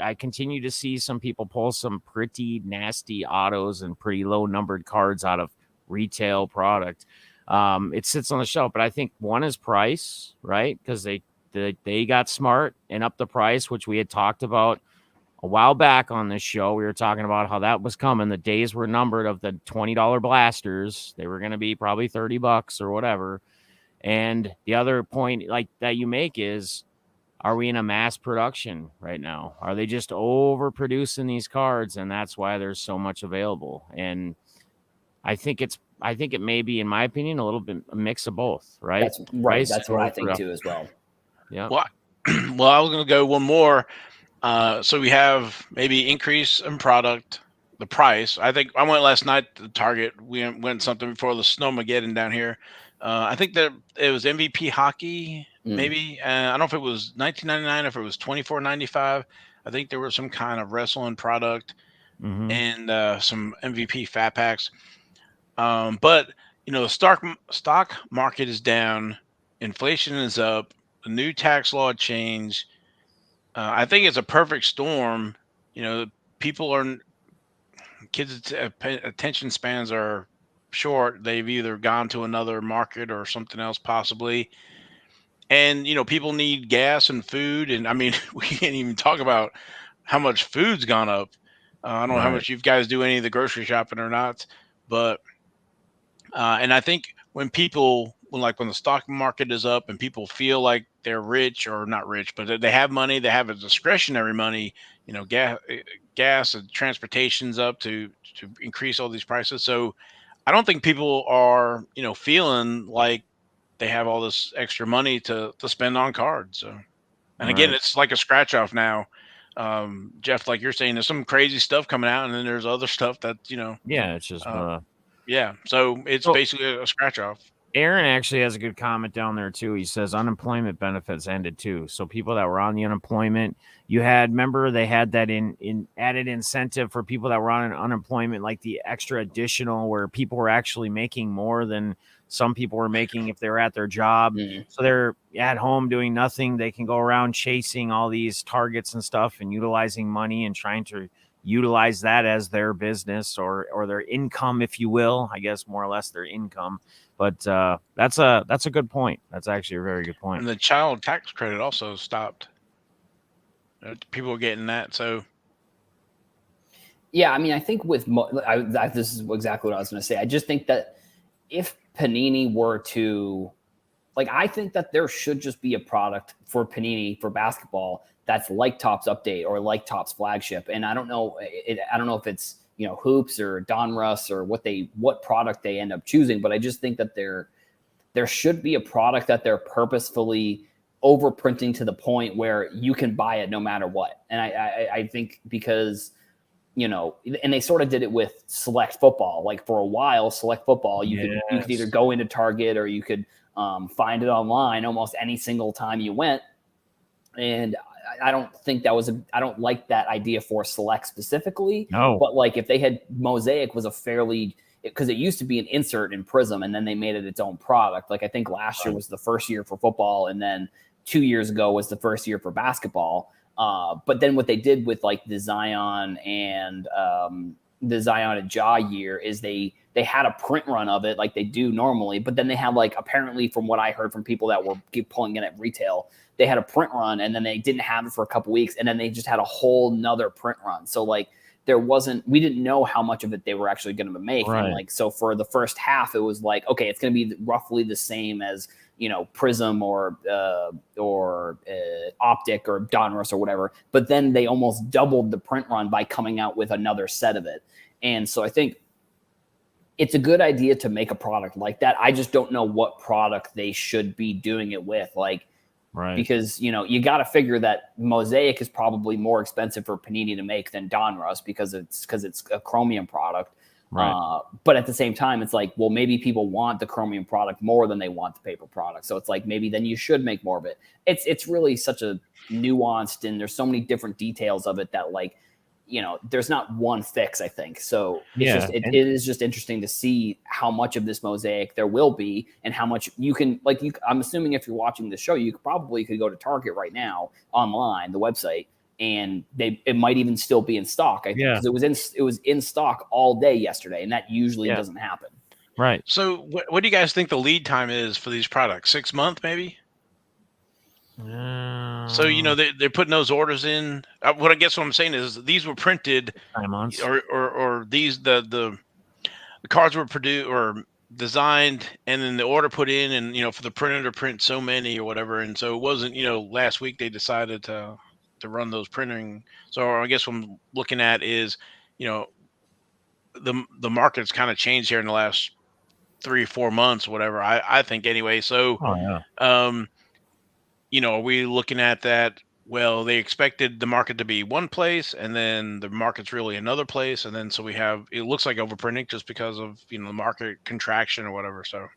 I continue to see some people pull some pretty nasty autos and pretty low numbered cards out of retail product. It sits on the shelf, but I think one is price, right? Because they got smart and upped the price, which we had talked about a while back on this show. We were talking about how that was coming. The days were numbered of the $20 blasters. They were going to be probably $30 or whatever. And the other point like that you make is, are we in a mass production right now? Are they just overproducing these cards, and that's why there's so much available? And I think it may be, in my opinion, a little bit a mix of both, right? That's right. That's what I think too as well. Yeah. Well, I was going to go one more. So we have maybe increase in product, the price. I think I went last night to Target. We went something before the Snowmageddon down here. I think that it was MVP hockey. Maybe I don't know if it was $19.99, if it was $24.95. I think there was some kind of wrestling product and some MVP fat packs. But the stock market is down, inflation is up, the new tax law change. I think it's a perfect storm. People kids' attention spans are short. They've either gone to another market or something else possibly. And people need gas and food, and I mean, we can't even talk about how much food's gone up. I don't know how much you guys do any of the grocery shopping or not, but And I think when when the stock market is up and people feel like they're rich or not rich, but they have money, they have a discretionary money, gas and transportation's up to increase all these prices. So I don't think people are, feeling like they have all this extra money to spend on cards. So, and again, Right. it's like a scratch off now. Jeff, like you're saying, there's some crazy stuff coming out, and then there's other stuff that Yeah, it's just uh, yeah. So it's so basically a scratch off. Aaron actually has a good comment down there too. He says unemployment benefits ended too. So people that were on the unemployment, remember they had that in added incentive for people that were on unemployment, like the extra additional where people were actually making more than some people were making if they were at their job. Mm. So they're at home doing nothing. They can go around chasing all these targets and stuff and utilizing money and trying to utilize that as their business or their income, if you will. I guess more or less their income. But that's a good point. That's actually a very good point. And the child tax credit also stopped. People were getting that. So Yeah, I mean, I think this is exactly what I was going to say. I just think that if Panini were to, like, I think that there should just be a product for Panini for basketball that's like Topps Update or like Topps Flagship. And I don't know, I don't know if it's Hoops or Donruss or what product they end up choosing, but I just think that there should be a product that they're purposefully overprinting to the point where you can buy it no matter what. And I think because and they sort of did it with Select Football. Like for a while, Select Football, you could either go into Target or you could find it online almost any single time you went. And I don't think I don't like that idea for Select specifically. No. But like if they had Mosaic was a fairly, because it used to be an insert in Prism and then they made it its own product. Like I think last year was the first year for football and then 2 years ago was the first year for basketball. But then what they did with like the Zion and Ja year is they had a print run of it like they do normally, but then they had like, apparently from what I heard from people that were pulling in at retail, they had a print run and then they didn't have it for a couple weeks and then they just had a whole nother print run. So like we didn't know how much of it they were actually going to make. Right. And like, so for the first half, it was like, okay, it's going to be roughly the same as, Prism or Optic or Donruss or whatever. But then they almost doubled the print run by coming out with another set of it. And so I think it's a good idea to make a product like that. I just don't know what product they should be doing it with. Like, right. Because, you got to figure that Mosaic is probably more expensive for Panini to make than Donruss because it's a Chromium product. Right. But at the same time, it's like, well, maybe people want the Chromium product more than they want the paper product. So it's like, maybe then you should make more of it. It's really such a nuanced and there's so many different details of it that like, there's not one fix, I think. So it is just interesting to see how much of this Mosaic there will be and how much you can, like, I'm assuming if you're watching the show, you could go to Target right now online, the website, and it might even still be in stock. I think because it was in stock all day yesterday, and that usually doesn't happen. Right. So what do you guys think the lead time is for these products? 6 months, maybe? So they're putting those orders in. What I'm saying is these were printed, 5 months, or these the cards were produced or designed, and then the order put in, and for the printer to print so many or whatever, and so it wasn't last week they decided to run those printing. So I guess what I'm looking at is the market's kind of changed here in the last 3 or 4 months, whatever. I think anyway. So are we looking at that? Well, they expected the market to be one place, and then the market's really another place, and then so it looks like overprinting just because of the market contraction or whatever. So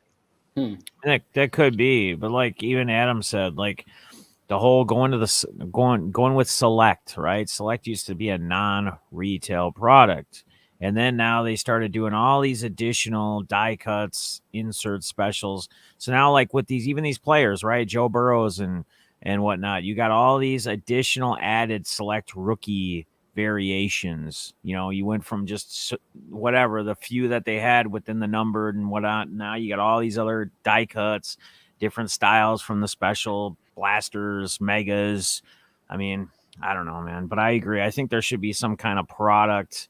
that could be, but like even Adam said, like the whole going with Select, right? Select used to be a non-retail product, and then now they started doing all these additional die cuts, insert specials. So now, like with these players, right? Joe Burrows and whatnot, you got all these additional added Select rookie variations. You went from just whatever the few that they had within the numbered and whatnot. Now you got all these other die cuts, different styles from the special blasters, megas. I mean, I don't know, man, but I agree. I think there should be some kind of product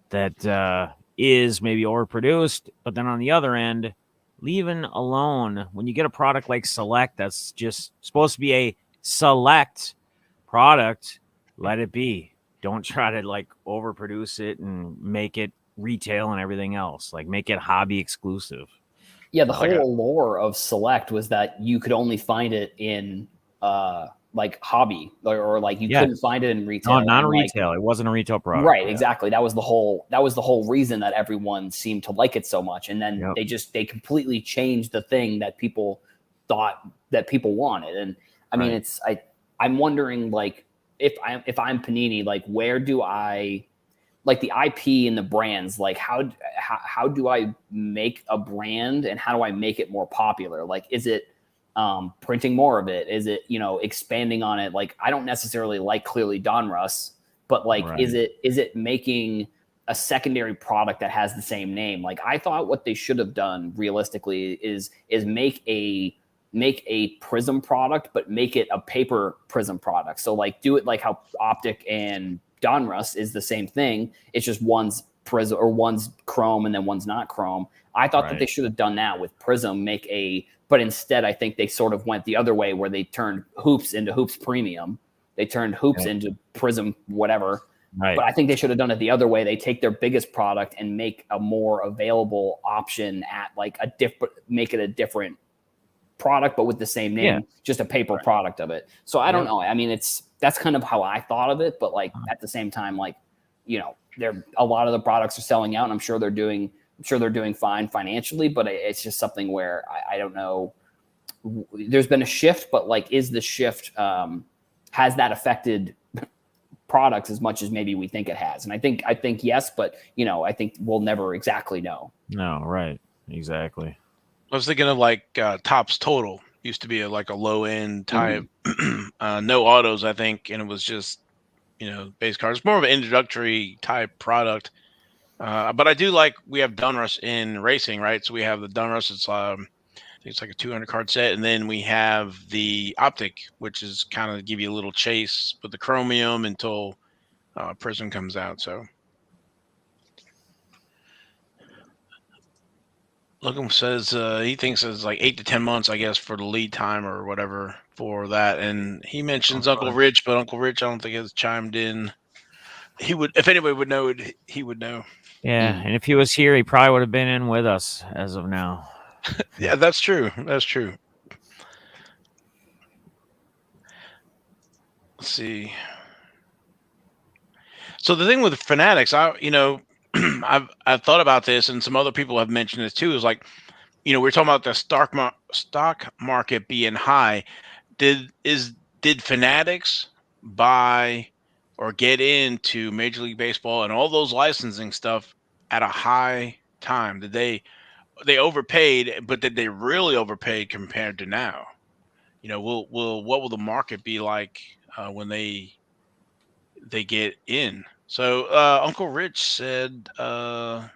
that is maybe overproduced. But then on the other end, leaving alone when you get a product like Select that's just supposed to be a select product, let it be. Don't try to like overproduce it and make it retail and everything else. Like make it hobby exclusive. Yeah, the Like a, whole allure of Select was that you could only find it in like hobby, or like you couldn't Yes. find it in No, retail. not And like, retail. It wasn't a retail product. right, Yeah. exactly. That was the whole reason that everyone seemed to like it so much. And then Yep. they completely changed the thing that people thought that people wanted. And I mean, Right. I'm wondering, like, if I'm Panini, like, where do I, like, the IP and the brands, like, how do I make a brand, and how do I make it more popular? Like, is it printing more of it? Is it, expanding on it? Like, I don't necessarily like Clearly Donruss, but like, Right. is it making a secondary product that has the same name? Like, I thought what they should have done realistically is make a Prism product, but make it a paper Prism product. So like, do it like how Optic and Donruss is the same thing. It's just one's Prism or one's Chrome and then one's not Chrome. I thought that Right. they should have done that with Prism, but instead I think they sort of went the other way, where they turned Hoops into Hoops Premium. They turned Hoops Yeah. into Prism whatever. Right. But I think they should have done it the other way. They take their biggest product and make a more available option at like make it a different product, but with the same name, Yeah. just a paper product of it. So I don't know. I mean, that's kind of how I thought of it, but like at the same time, like, a lot of the products are selling out, and I'm sure they're doing fine financially, but it's just something where I don't know. There's been a shift, but like, is the shift, has that affected products as much as maybe we think it has? And I think yes, but I think we'll never exactly know. No, right. Exactly. I was thinking of like Tops Total used to be like a low end type, no autos, I think, and it was just base cars, more of an introductory type product. But I do like we have Donruss in racing, right? So we have the Donruss. It's I think it's like a 200 card set, and then we have the Optic, which is kind of give you a little chase with the Chromium until Prism comes out. So Logan says he thinks it's like 8 to 10 months, I guess, for the lead time or whatever for that. And he mentions Uncle Rich, but Uncle Rich, I don't think has chimed in. He would, if anybody would know it, he would know. Yeah, and if he was here, he probably would have been in with us as of now. Yeah, that's true. That's true. Let's see. So the thing with Fanatics, I've thought about this, and some other people have mentioned this too. Is like, we're talking about the stock market being high. Did Fanatics buy or get into Major League Baseball and all those licensing stuff at a high time? Did they overpaid, but did they really overpaid compared to now? What will the market be like when they get in? So Uncle Rich said 11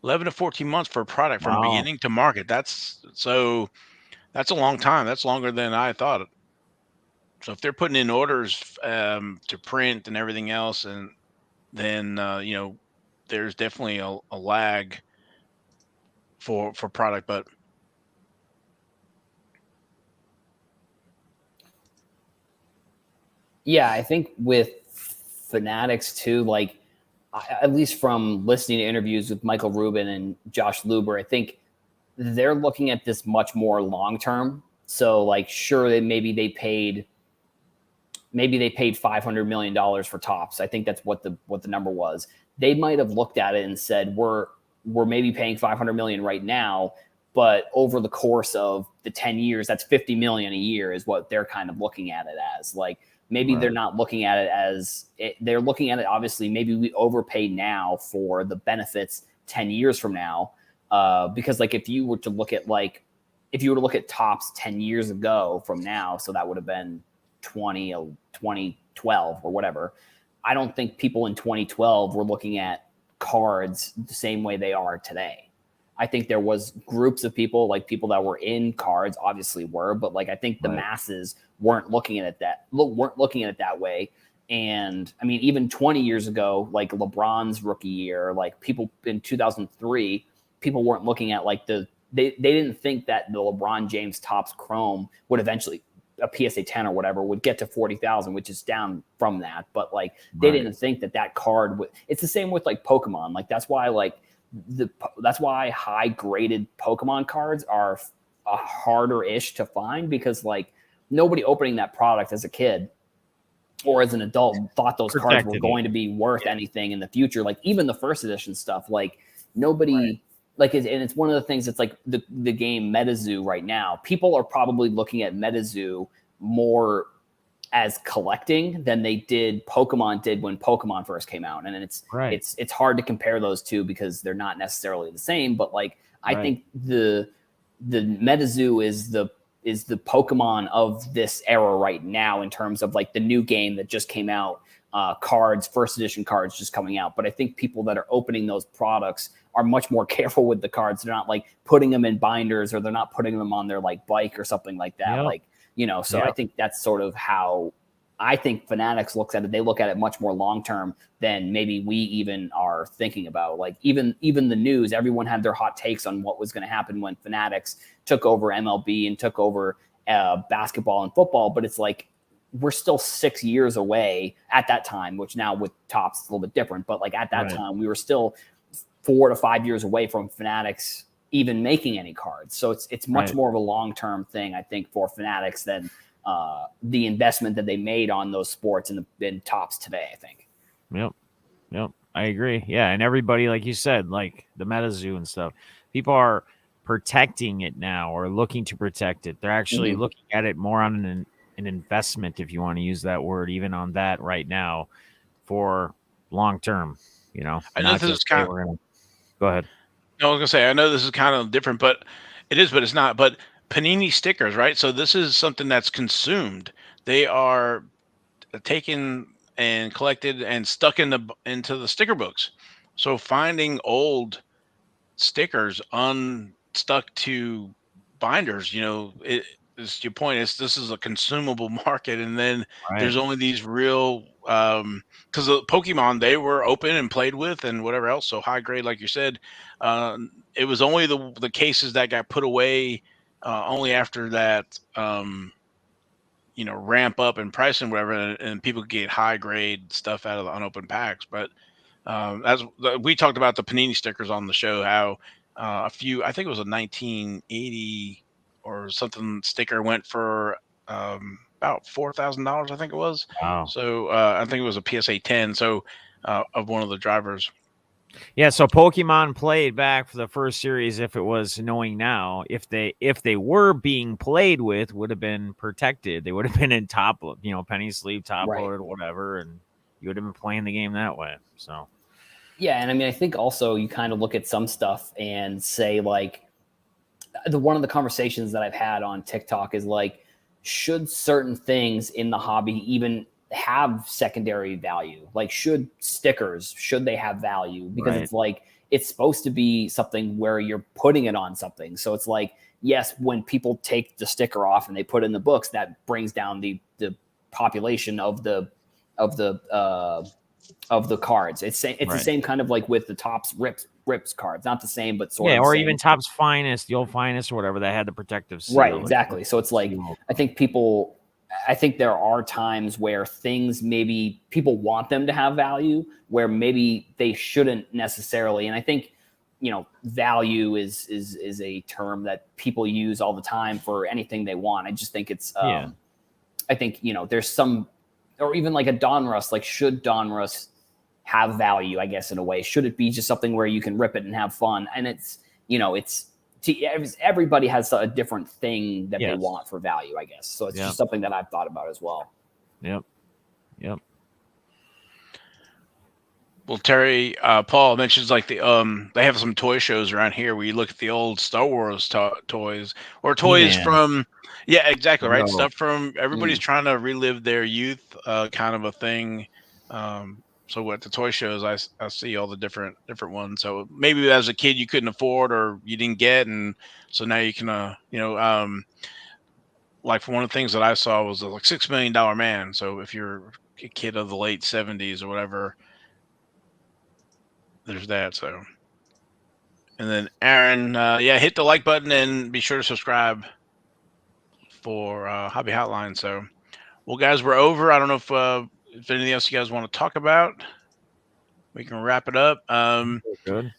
to 14 months for a product from Wow. beginning to market. That's a long time. That's longer than I thought. So if they're putting in orders to print and everything else, and then there's definitely a lag for product. But yeah, I think with Fanatics too, like, at least from listening to interviews with Michael Rubin and Josh Luber, I think they're looking at this much more long term. So like, sure, maybe they paid $500 million for Tops. I think that's what the number was. They might have looked at it and said, we're maybe paying $500 million right now, but over the course of the 10 years, that's $50 million a year is what they're kind of looking at it as. Like, maybe they're not looking at it as they're looking at it. Obviously, maybe we overpay now for the benefits 10 years from now. Because like, if you were to look at Tops 10 years ago from now, so that would have been 2012 or whatever. I don't think people in 2012 were looking at cards the same way they are today. I think there was groups of people, like people that were in cards obviously were, but like, I think the masses weren't looking at it that way. And I mean, even 20 years ago, like LeBron's rookie year, like people in 2003, people weren't looking at like they didn't think that the LeBron James Topps Chrome would eventually, a PSA 10 or whatever, would get to 40,000, which is down from that. But like they didn't think that card would. It's the same with like Pokemon. Like that's why high graded Pokemon cards are harder ish to find, because like nobody opening that product as a kid or as an adult thought those cards were going to be worth anything in the future. Like even the first edition stuff, like nobody like, and it's one of the things that's like the game MetaZoo right now. People are probably looking at MetaZoo more as collecting than they did Pokemon did when Pokemon first came out. And it's hard to compare those two because they're not necessarily the same. But like I think the MetaZoo is the Pokemon of this era right now in terms of like the new game that just came out, cards, first edition cards just coming out. But I think people that are opening those products are much more careful with the cards. They're not like putting them in binders, or they're not putting them on their like bike or something like that. Like, so I think that's sort of how I think Fanatics looks at it. They look at it much more long-term than maybe we even are thinking about. Like even the news, everyone had their hot takes on what was going to happen when Fanatics took over MLB and took over basketball and football. But it's like, we're still 6 years away at that time, which now with Topps it's a little bit different. But like at that time, we were still 4 to 5 years away from Fanatics even making any cards. So it's much more of a long-term thing, I think, for Fanatics than the investment that they made on those sports in Topps today, I think. Yep. I agree. Yeah. And everybody, like you said, like the MetaZoo and stuff, people are protecting it now or looking to protect it. They're actually looking at it more on an investment, if you want to use that word, even on that right now for long-term, I know this is kind of, go ahead. No, I was gonna say, I know this is kind of different, but it's not. But panini stickers, right? So this is something that's consumed. They are taken and collected and stuck into the sticker books. So finding old stickers unstuck to binders, it is your point. This is a consumable market, and then there's only these real because the Pokemon, they were open and played with and whatever else. So high grade, like you said, it was only the cases that got put away only after that. Ramp up in price and whatever, and people get high grade stuff out of the unopened packs. But as we talked about the panini stickers on the show, how I think it was a 1980 or something sticker went for about $4,000, I think it was. Wow. So I think it was a PSA 10. So of one of the drivers. Yeah, so Pokemon played back for the first series, if it was knowing now, if they were being played with, would have been protected. They would have been in top, penny sleeve, top loaded, whatever, and you would have been playing the game that way. So yeah, and I mean, I think also you kind of look at some stuff and say like, one of the conversations that I've had on TikTok is like, should certain things in the hobby even have secondary value? Like, should they have value? Because it's like, it's supposed to be something where you're putting it on something. So it's like, yes, when people take the sticker off and they put it in the books, that brings down the population of the cards. It's the same kind of like with the Topps rips cards, not the same, but sort of. Yeah, or same. even Topps Finest, the old Finest or whatever, that had the protective seal. Right, exactly. So it's like, I think there are times where things, maybe people want them to have value where maybe they shouldn't necessarily. And I think, value is a term that people use all the time for anything they want. I just think it's, I think, there's some, or even like a Donruss, like should Donruss have value, I guess, in a way? Should it be just something where you can rip it and have fun? And it's, everybody has a different thing that they want for value, I guess. So it's just something that I've thought about as well. Yep. Well, Terry, Paul mentions like they have some toy shows around here where you look at the old Star Wars toys or toys from, exactly, right? Stuff from everybody's trying to relive their youth, kind of a thing. So at the toy shows, I see all the different ones. So maybe as a kid you couldn't afford or you didn't get, and so now you can, like one of the things that I saw was like $6 Million Man. So if you're a kid of the late 70s or whatever. There's that. So, and then Aaron, yeah, hit the like button and be sure to subscribe for Hobby Hotline. So, well, guys, we're over. I don't know if anything else you guys want to talk about. We can wrap it up. Good.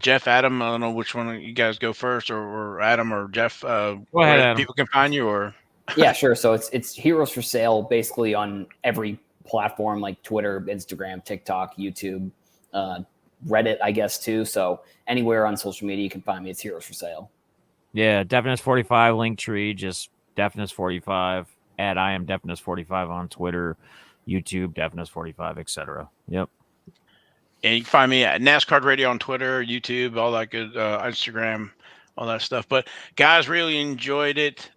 Jeff, Adam, I don't know which one you guys go first, or Adam or Jeff. Go ahead, where Adam. people can find you, or Yeah, sure. So it's Heroes for Sale basically on every platform like Twitter, Instagram, TikTok, YouTube, Reddit, I guess too. So anywhere on social media you can find me, it's Heroes for Sale. Yeah, Deafness45 link tree, just Deafness45 at I am Deafness45 on Twitter, YouTube, Deafness45, etc. Yep. and you can find me at NASCAR Radio on Twitter, YouTube, all that good, Instagram, all that stuff. But guys, really enjoyed it.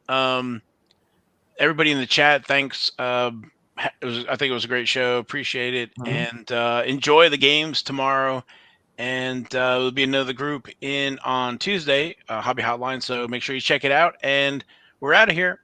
Everybody in the chat, thanks. I think it was a great show. Appreciate it, and enjoy the games tomorrow. And there'll be another group in on Tuesday, Hobby Hotline. So make sure you check it out. And we're out of here.